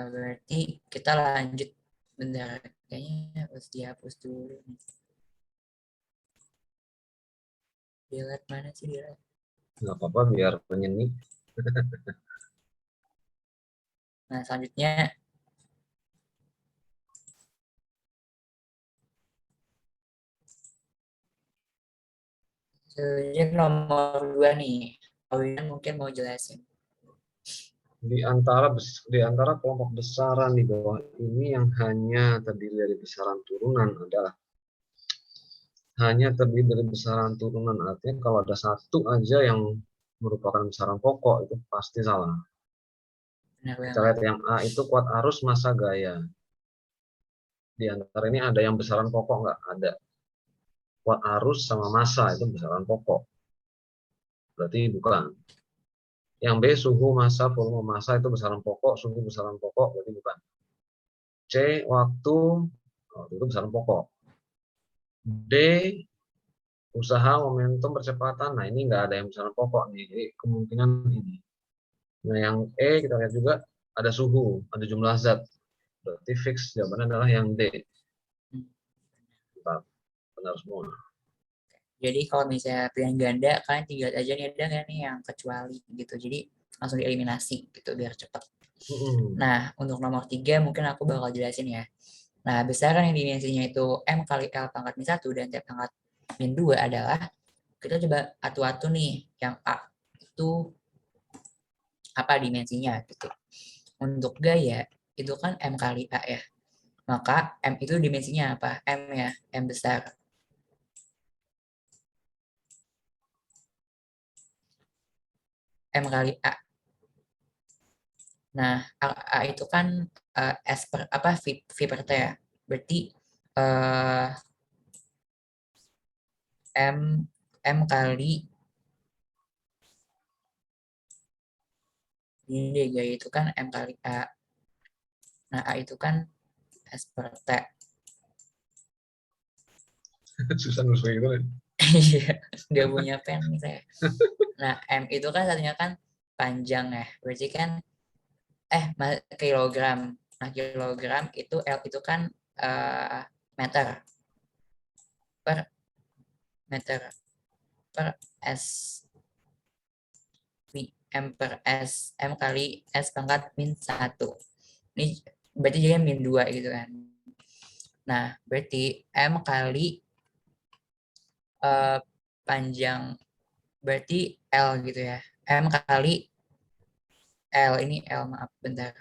berarti kita lanjut bentar. Kayaknya harus dihapus dulu. Delete mana sih delete? Nggak apa-apa biar penyanyi. Nah, selanjutnya nomor 2 nih. Kawinan mungkin mau jelasin. Di antara kelompok besaran di bawah ini yang hanya terdiri dari besaran turunan adalah besaran turunan, artinya kalau ada satu aja yang merupakan besaran pokok itu pasti salah. Benar Kita banget. lihat yang A itu kuat arus massa gaya. Di antara ini ada yang besaran pokok nggak? Ada. Kuat arus sama massa itu besaran pokok. Berarti bukan. Yang B suhu massa volume massa itu besaran pokok, suhu besaran pokok, berarti bukan. C waktu itu besaran pokok. D usaha momentum percepatan. Nah, ini nggak ada yang besaran pokok nih. Jadi kemungkinan ini. Nah, yang E kita lihat juga ada suhu, ada jumlah zat. Berarti fix jawabannya adalah yang D. Benar semua. Jadi kalau misalnya pilihan ganda, kalian tinggal aja nih ada nggak nih yang kecuali gitu. Jadi langsung dieliminasi gitu biar cepat. Nah, untuk nomor 3 mungkin aku bakal jelasin ya. Nah, besaran yang dimensinya itu M kali L pangkat min 1 dan T pangkat min 2 adalah, kita coba atu-atu nih, yang A itu apa dimensinya gitu. Untuk gaya, itu kan M kali A ya. Maka M itu dimensinya apa? M ya, M besar. M kali A. Nah, A itu kan S per apa V per T ya. Berarti M kali ini deh, gaya itu kan M kali A. Nah, A itu kan S per T. Susah nulis gitu kan. Iya, nggak punya pen nih saya. Nah, M itu kan satunya kan panjang ya. Berarti kan kilogram. Nah, kilogram itu L itu kan meter per meter per S. M per S. M kali S pangkat min 1. Ini berarti jadi min 2 gitu kan. Nah, berarti M kali panjang, berarti L gitu ya. M kali L, ini L, maaf bentar.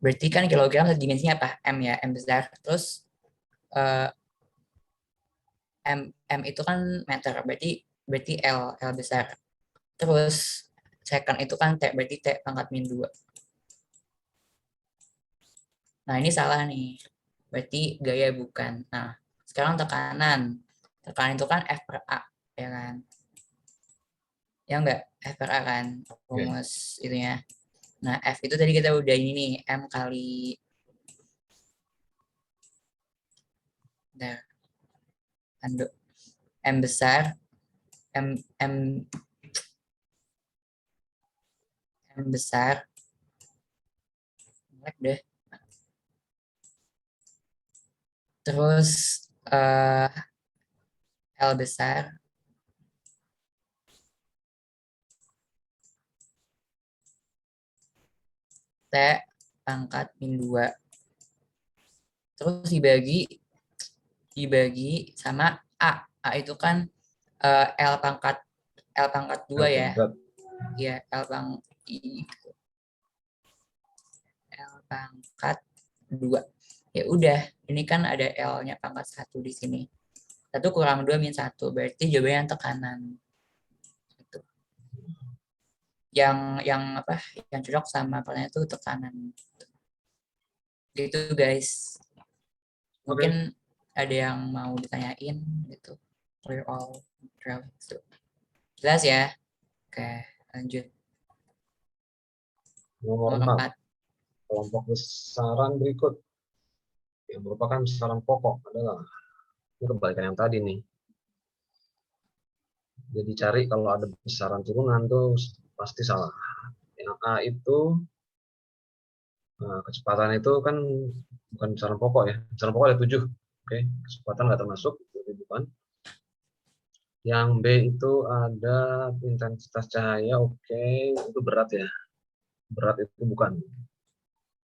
Berarti kan kilogram dimensinya apa? M ya, M besar. Terus eh, M itu kan meter, berarti L besar. Terus second itu kan T, berarti T pangkat min 2. Nah, ini salah nih. Berarti gaya bukan. Nah, sekarang tekanan. Tekanan itu kan F per A, ya kan? Ya enggak? F per A kan, rumus itunya. Nah, F itu tadi kita udah ini nih, M kali M besar, M besar, deh. Terus L besar, T pangkat min 2. Terus dibagi sama A. A itu kan L pangkat 2 ya. Ya, L pangkat 2. Ya udah, ini kan ada L-nya pangkat 1 di sini. 1 kurang 2 min 1, berarti jawabannya tekanan. Gitu. Yang apa? Yang cocok sama pertanyaan itu tekanan. Gitu guys. Mungkin ada yang mau ditanyain gitu. Clear all drawings. Jelas ya? Oke, lanjut. Nomor 4. Kelompok besaran berikut yang merupakan besaran pokok adalah, ini kebalikan yang tadi nih. Jadi cari kalau ada besaran turunan tuh pasti salah. Yang A itu kecepatan itu kan bukan besaran pokok ya. Besaran pokok ada 7. Oke, kecepatan nggak termasuk, jadi bukan. Yang B itu ada intensitas cahaya, oke, itu berat ya. Berat itu bukan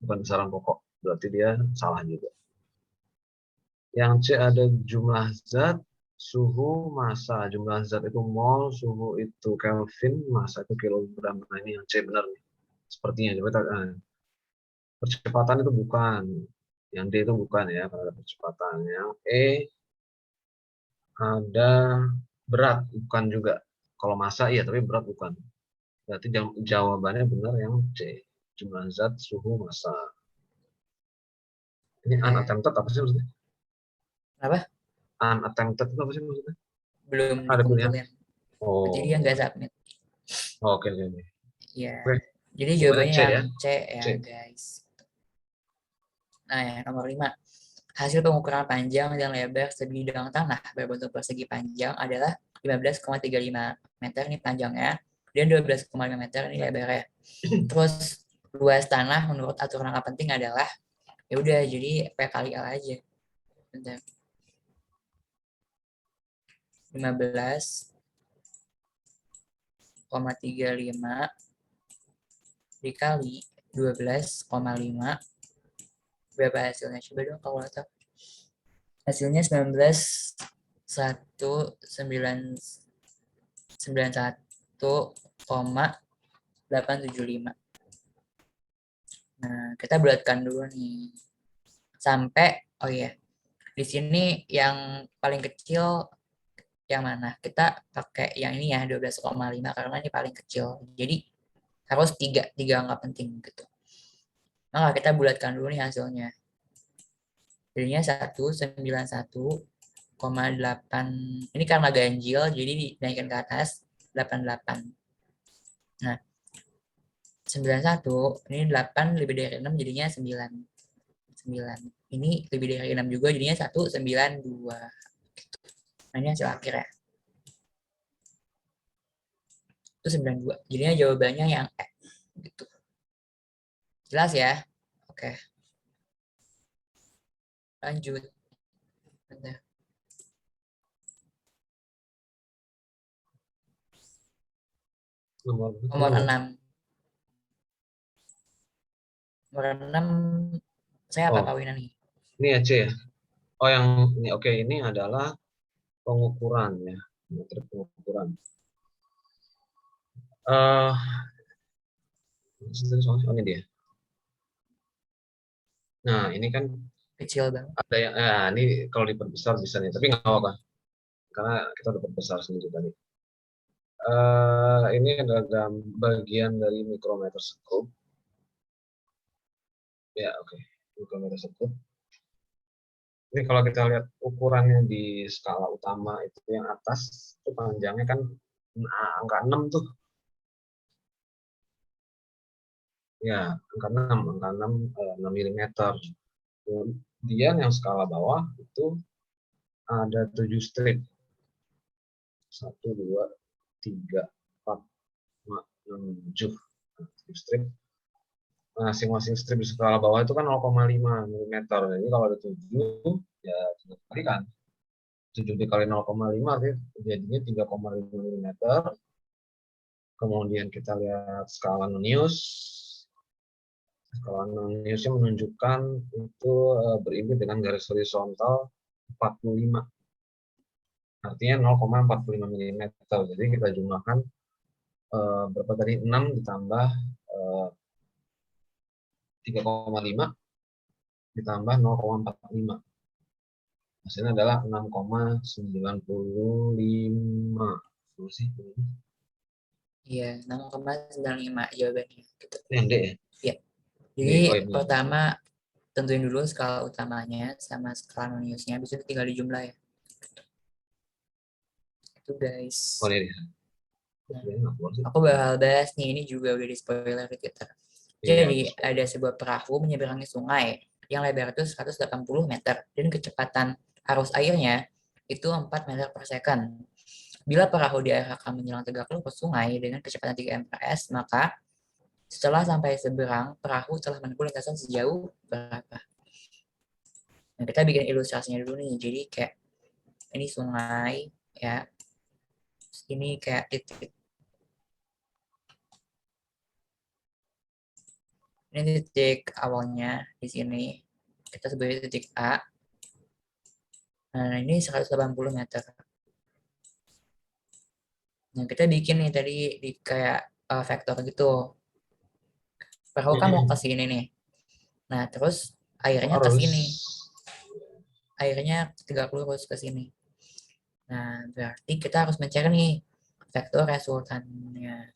besaran pokok, berarti dia salah juga. Yang C ada jumlah zat, suhu, massa. Jumlah zat itu mol, suhu itu Kelvin, massa itu kilogram. Nah, ini yang C benar nih. Sepertinya. Coba percepatan itu bukan. Yang D itu bukan ya, pada percepatan. Yang E ada berat, bukan juga. Kalau massa iya, tapi berat bukan. Berarti jawabannya benar yang C. Jumlah zat, suhu, massa. Ini unattempted apa sih maksudnya? Apa? Unattempted itu apa sih maksudnya? Belum Ada pilihan. dikumpulin. Oh. Jadi dia nggak submit. Oke. Iya. Oke. Jadi jawabannya C, yang ya? C ya, guys. Nah, yang nomor 5. Hasil pengukuran panjang dan lebar sebidang tanah berbentuk persegi panjang adalah 15,35 meter ini panjangnya dan 12,5 meter ini lebarnya. Terus luas tanah menurut aturan angka penting adalah, ya udah jadi P kali L aja. Bentar. 15,35 dikali 12,5, berapa hasilnya? Coba dong kalau tahu. Hasilnya 19 191,875. Nah, kita bulatkan dulu nih. Sampai, oh iya, di sini yang paling kecil yang mana? Kita pakai yang ini ya, 12,5 karena ini paling kecil. Jadi harus tiga angka penting gitu. Maka kita bulatkan dulu nih hasilnya. Jadinya 191,8. Ini karena ganjil, jadi dinaikkan ke atas 88. Nah, 91, ini 8 lebih dari 6 jadinya 9. 9. Ini lebih dari 6 juga jadinya 192. Nah, ini hasil akhir ya. Itu 92. Jadinya jawabannya yang E. Gitu. Jelas ya? Oke. Lanjut. Bentar. Nomor 6. Nomor 6 saya apa kawinan nih? Ini ya C ya. Oh yang ini oke, ini adalah pengukuran ya, metode pengukuran. Ini dia. Nah ini kan Kecil banget. ada yang, ini kalau diperbesar bisa nih, tapi nggak apa-apa karena kita udah perbesar sendiri tadi. Ini adalah bagian dari micrometer scope. Ya oke, micrometer scope. Ini kalau kita lihat ukurannya di skala utama itu yang atas itu panjangnya kan angka 6 tuh. Ya, angka 6 mm. Kemudian yang skala bawah itu ada 7 strip. 1, 2, 3, 4, 5, 6, 7 strip. Masing-masing strip di skala bawah itu kan 0,5 mm. Jadi kalau ada 7, ya kali kan. 7 dikali 0,5 jadinya 3,5 mm. Kemudian kita lihat skala Nonius. Skala Noniusnya menunjukkan itu berimbit dengan garis horizontal 45. Artinya 0,45 mm. Jadi kita jumlahkan berapa tadi? 6 ditambah 3,5 ditambah 0,45. Hasilnya adalah 6,95. Iya, 6,95 jawabannya. Gitu. Yang D ya? Iya. Jadi pertama tentuin dulu skala utamanya sama skala noniusnya, habis itu tinggal dijumlah ya. Itu guys. Oh, ini. Nah, aku bakal bahas nih, ini juga udah di spoiler di Twitter. Jadi ada sebuah perahu menyeberangi sungai yang lebar itu 180 meter dan kecepatan arus airnya itu 4 meter per second. Bila perahu diarahkan menyelang tegak lurus sungai dengan kecepatan 3 mph, maka setelah sampai seberang, perahu telah menempuh lintasan sejauh berapa? Nah, kita bikin ilustrasinya dulu nih. Jadi kayak ini sungai ya. Ini kayak titik. Ini titik awalnya di sini. Kita sebut titik A. Nah, ini 180 meter. Nah, kita bikin nih tadi di kayak vektor gitu. Perahu kan mau ke sini nih. Nah, terus airnya ke sini. Airnya tegak lurus ke sini. Nah, berarti kita harus mencari nih vektor resultannya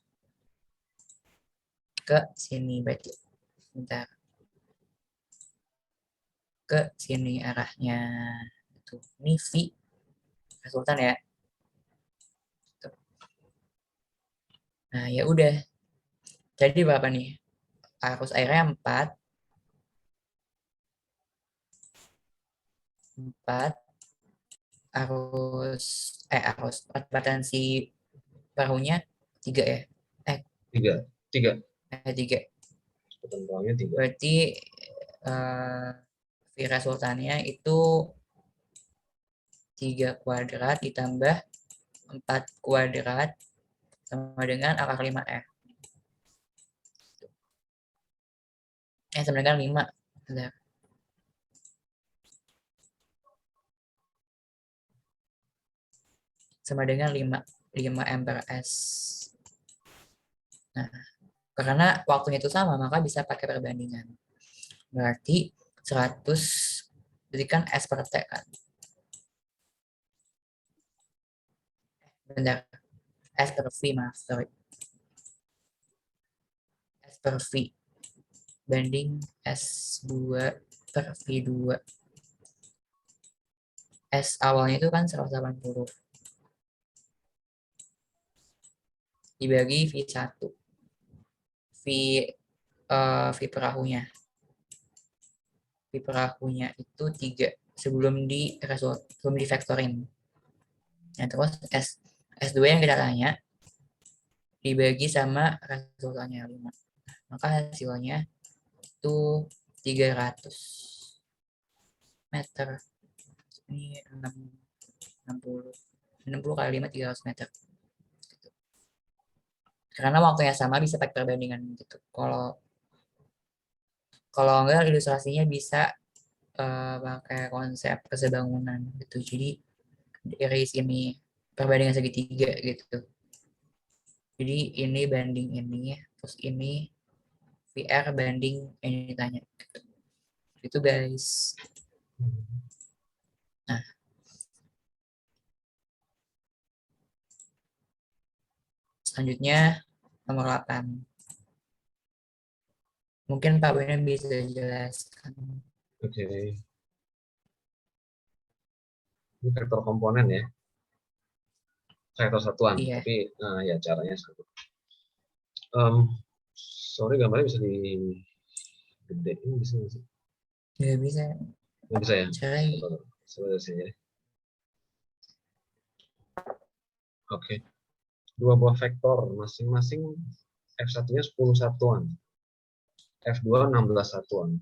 ke sini berarti. Bentar. Ke sini arahnya. Tuh, ini V resultan ya. Tuh. Nah, ya udah. Jadi berapa nih? Arus airnya 4. 4 arus potensi perahunya 3 ya. 3. 3. Berarti V resultannya itu 3 kuadrat ditambah 4 kuadrat sama dengan akar 5R. Sama dengan 5. Bentar. sama dengan 5 ampere S. Nah, karena waktunya itu sama, maka bisa pakai perbandingan. Berarti 100 berikan S per T kan. Bentar, S per V, maaf, sorry. S per V banding S2 per V2. S awalnya itu kan 180. Dibagi V1. V perahunya. V perahunya itu 3 sebelum divektorin. Nah, terus S2 yang kita tanya dibagi sama resultannya 5. Maka hasilnya itu 300 meter. Ini 60 kali 5 300 meter. Karena waktunya sama bisa pakai perbandingan gitu. Kalau enggak ilustrasinya bisa pakai konsep kesebangunan gitu. Jadi dari sini perbandingan segitiga gitu. Jadi ini banding ini, terus ini VR banding yang ditanya. Gitu. Itu guys. Nah, selanjutnya nomor 8. Mungkin Pak Bena bisa jelaskan. Oke. Ini vektor komponen ya. Vektor satuan, Iya. tapi ya caranya satu. Sorry, gambarnya bisa digedein bisa nggak sih? Nggak bisa. Nggak bisa ya? Cerai. Coba sini ya. Oke. Dua buah vektor, masing-masing F1-nya 10 satuan. F2 16 satuan.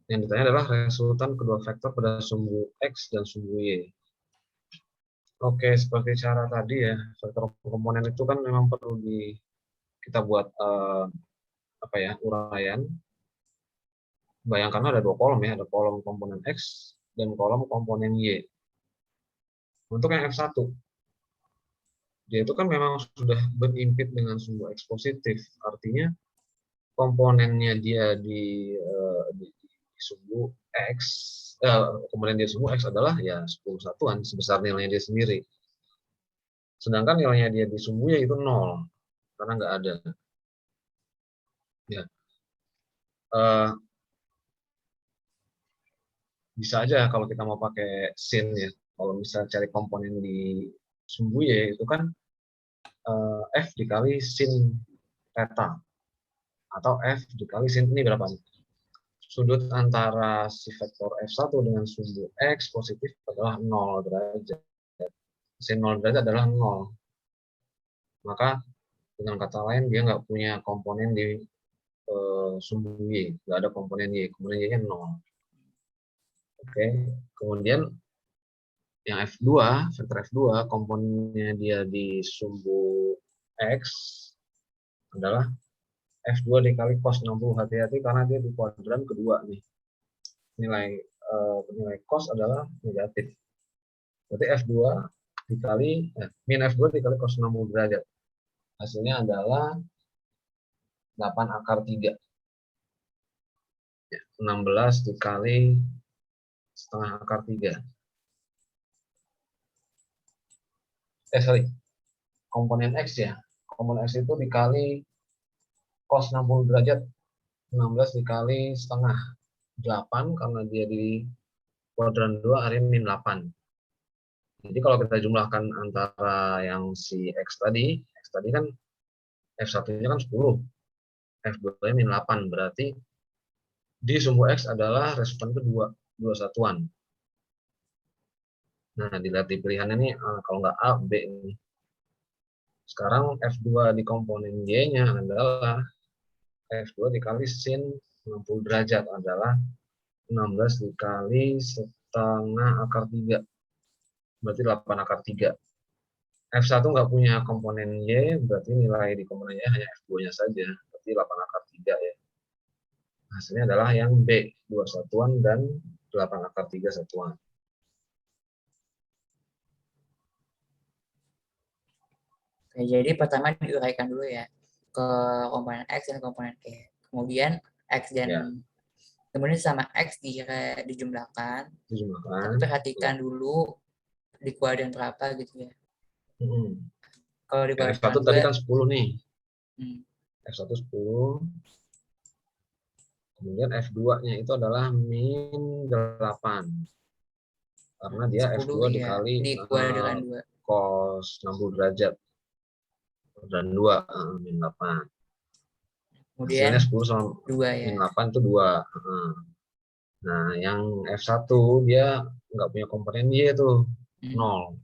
Yang ditanya adalah resultan kedua vektor pada sumbu X dan sumbu Y. Oke, seperti cara tadi ya, vektor komponen itu kan memang perlu kita buat uraian. Bayangkan ada 2 kolom ya, ada kolom komponen X dan kolom komponen Y. Untuk yang F1, dia itu kan memang sudah berimpit dengan sumbu X positif, artinya komponennya dia di sumbu X, komponen dia sumbu X adalah ya 10 satuan sebesar nilainya dia sendiri. Sedangkan nilainya dia di sumbu Y itu 0, karena nggak ada. Ya. Bisa aja kalau kita mau pakai sin ya, kalau misalnya cari komponen di sumbu Y itu kan F dikali sin theta, atau F dikali sin ini berapa nih? Sudut antara si vektor F1 dengan sumbu X positif adalah 0 derajat. Sin 0 derajat adalah 0. Maka dengan kata lain dia nggak punya komponen di sumbu Y, nggak ada komponen Y-nya 0. Oke, kemudian yang F2, vektor F2, komponennya dia di sumbu X adalah F2 dikali cos 60. Hati-hati karena dia di kuadran kedua nih. Nilai cos adalah negatif. Berarti F2 dikali min F2 dikali cos 60 derajat. Hasilnya adalah 8 akar 3. 16 dikali setengah akar 3. Komponen X ya. Komponen X itu dikali cos 60 derajat. 16 dikali setengah 8 karena dia di kuadran 2 area min 8. Jadi kalau kita jumlahkan antara yang si X tadi kan F1-nya kan 10, F2-nya min 8, berarti di sumbu X adalah resultan kedua, 2 satuan. Nah, dilihat di pilihannya nih, kalau nggak A, B ini. Sekarang F2 di komponen Y-nya adalah F2 dikali sin 60 derajat adalah 16 dikali setengah akar 3. Berarti 8 akar 3. F1 nggak punya komponen Y, berarti nilai di komponen Y hanya F2-nya saja. Berarti 8 akar 3 ya. Hasilnya adalah yang B, 2 satuan dan 8 akar 3 satuan. Oke, jadi pertama diuraikan dulu ya ke komponen X dan komponen Y. Kemudian X dan Ya. kemudian sama X dijumlahkan. Tapi perhatikan dulu di kuadran berapa gitu ya. Kalau di F1 kuadran tadi 2, kan 10 nih. hmm, F1 10. Kemudian F2-nya itu adalah min 8. Karena dia 10 F2 ya, dikali di kuadran 2. cos 60 derajat. Dan 2, min 8. Kemudian Hasilnya 10 sama 2 ya. min 8 itu 2. Nah, yang F1 dia nggak punya komponen Y itu 0.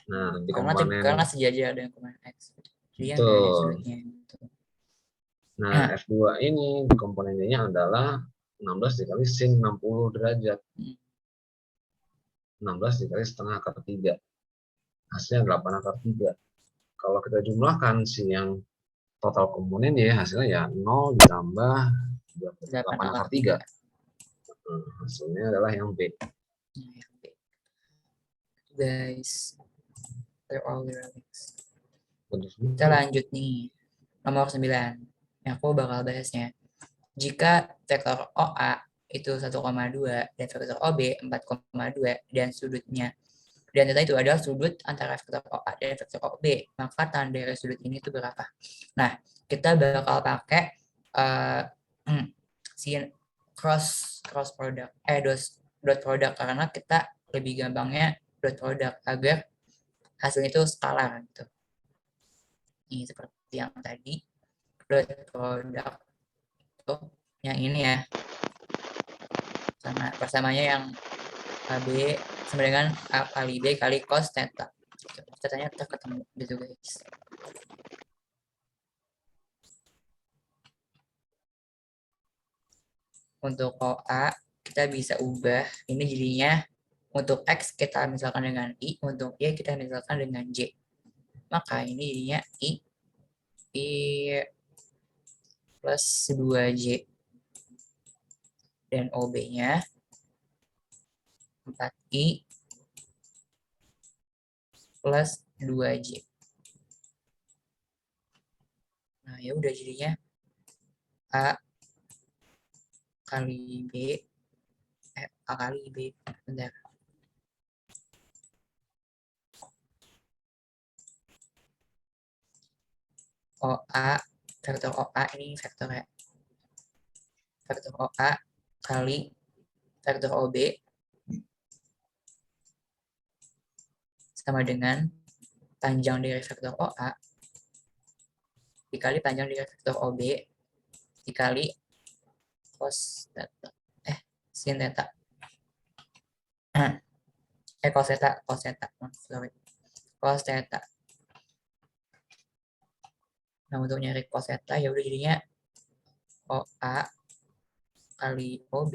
Nah, di komponen Karena sejajar dengan komponen X. Jadi yang dari betul. sudutnya. Gitu. Nah, F2 ini di komponen Y-nya adalah 16 dikali sin 60 derajat. 16 dikali setengah akar 3. Hasilnya 8 akar 3. Kalau kita jumlahkan sin yang total komponen Y, hasilnya ya 0 ditambah 8 akar 3. Hasilnya adalah yang B. Guys, kita lanjut nih. Nomor 9. Yang aku bakal bahasnya. Jika vektor OA itu 1,2 dan vektor OB 4,2 dan sudutnya dan data itu adalah sudut antara vektor OA dan vektor OB, maka tanda dari sudut ini itu berapa? Nah, kita bakal pakai si cross product dot product karena kita lebih gampangnya dot product agar hasilnya itu skalar gitu. Ini seperti yang tadi dot product itu yang ini ya, sama persamanya yang AB sama dengan A kali B kali cos theta. Tetanya ketemu gitu guys. Untuk OA kita bisa ubah ini jadinya untuk X kita misalkan dengan I, untuk Y kita misalkan dengan J. Maka ini jadinya I plus 2J dan OB-nya 4I plus 2J. Nah, ya udah jadinya A kali B A kali B bentar. OA vektor OA ini vektor ya. Vektor OA kali vektor OB sama dengan panjang dari vektor OA dikali panjang dari vektor OB dikali cos theta sin theta cos theta sorry cos theta. Nah, untuk nyari cos theta ya udah jadinya OA kali OB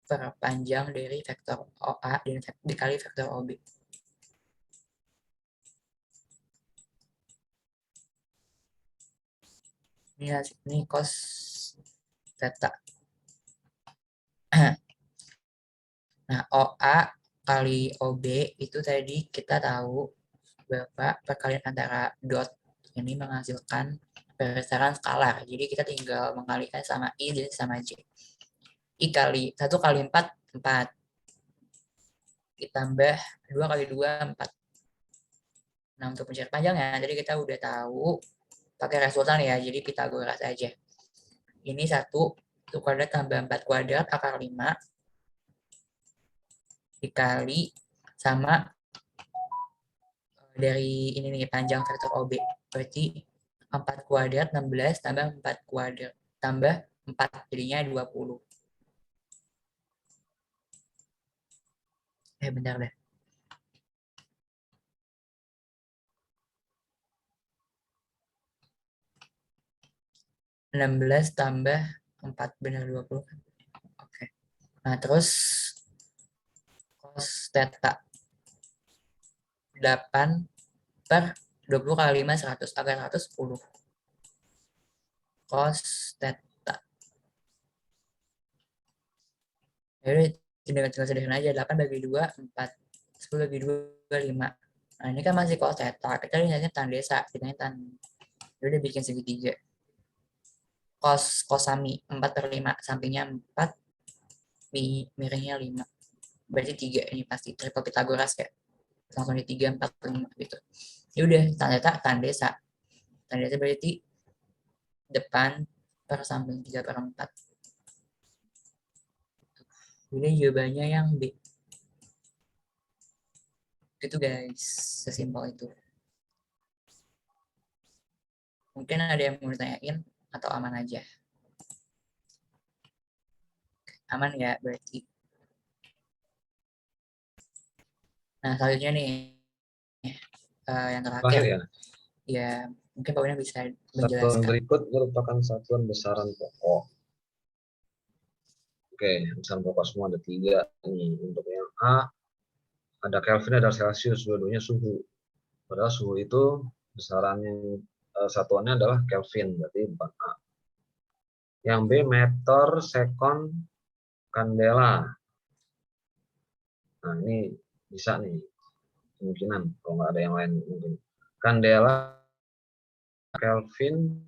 per panjang dari vektor OA dan dikali vektor OB. Ini cos theta. Nah, OA kali OB itu tadi kita tahu bahwa perkalian antara dot ini menghasilkan besaran skalar. Jadi kita tinggal mengalikan sama I dan sama J. I kali 1 kali 4, 4. Ditambah 2 kali 2, 4. Nah, untuk mencari panjangnya, jadi kita udah tahu pakai resultan ya, jadi Pitagoras aja. Ini 1 kuadrat tambah 4 kuadrat akar 5 dikali sama dari ini nih panjang vektor OB. Berarti 4 kuadrat 16 tambah 4 kuadrat tambah 4 jadinya 20. Bentar deh. 16 tambah 4 benar 20 kan? Oke. Nah, terus cos theta 8 per 20 kali 5 100 agar 110 cos theta. Jadi tinggal sederhana aja 8 bagi 2 4 10 bagi 2 5 Nah, ini kan masih cos theta. Kita lihatnya tan desa. Kita tan. Dia udah bikin segitiga. Kosami 4/5. Sampingnya 4. Miringnya 5. Berarti 3 ini pasti. Triple Pythagoras ya. Langsung di 3, 4, 5 gitu. Ya udah, tan theta, tan desa. Tan desa berarti depan per samping 3/4. Ini jawabannya yang B. Itu guys, sesimpel itu. Mungkin ada yang mau ditanyain atau aman aja? Aman ya berarti. Nah selanjutnya nih, yang Terakhir terakhir. ya. Ya, mungkin Pak Wina bisa Satuan menjelaskan. berikut merupakan satuan besaran pokok. Oke, besaran pokok semua ada 3 nih. Untuk yang A ada Kelvin, ada Celsius, dua-duanya suhu. Padahal suhu itu besarannya satuannya adalah Kelvin, berarti bukan A. Yang B meter sekon kandela. Nah ini bisa nih kemungkinan kalau nggak ada yang lain mungkin. Kandela Kelvin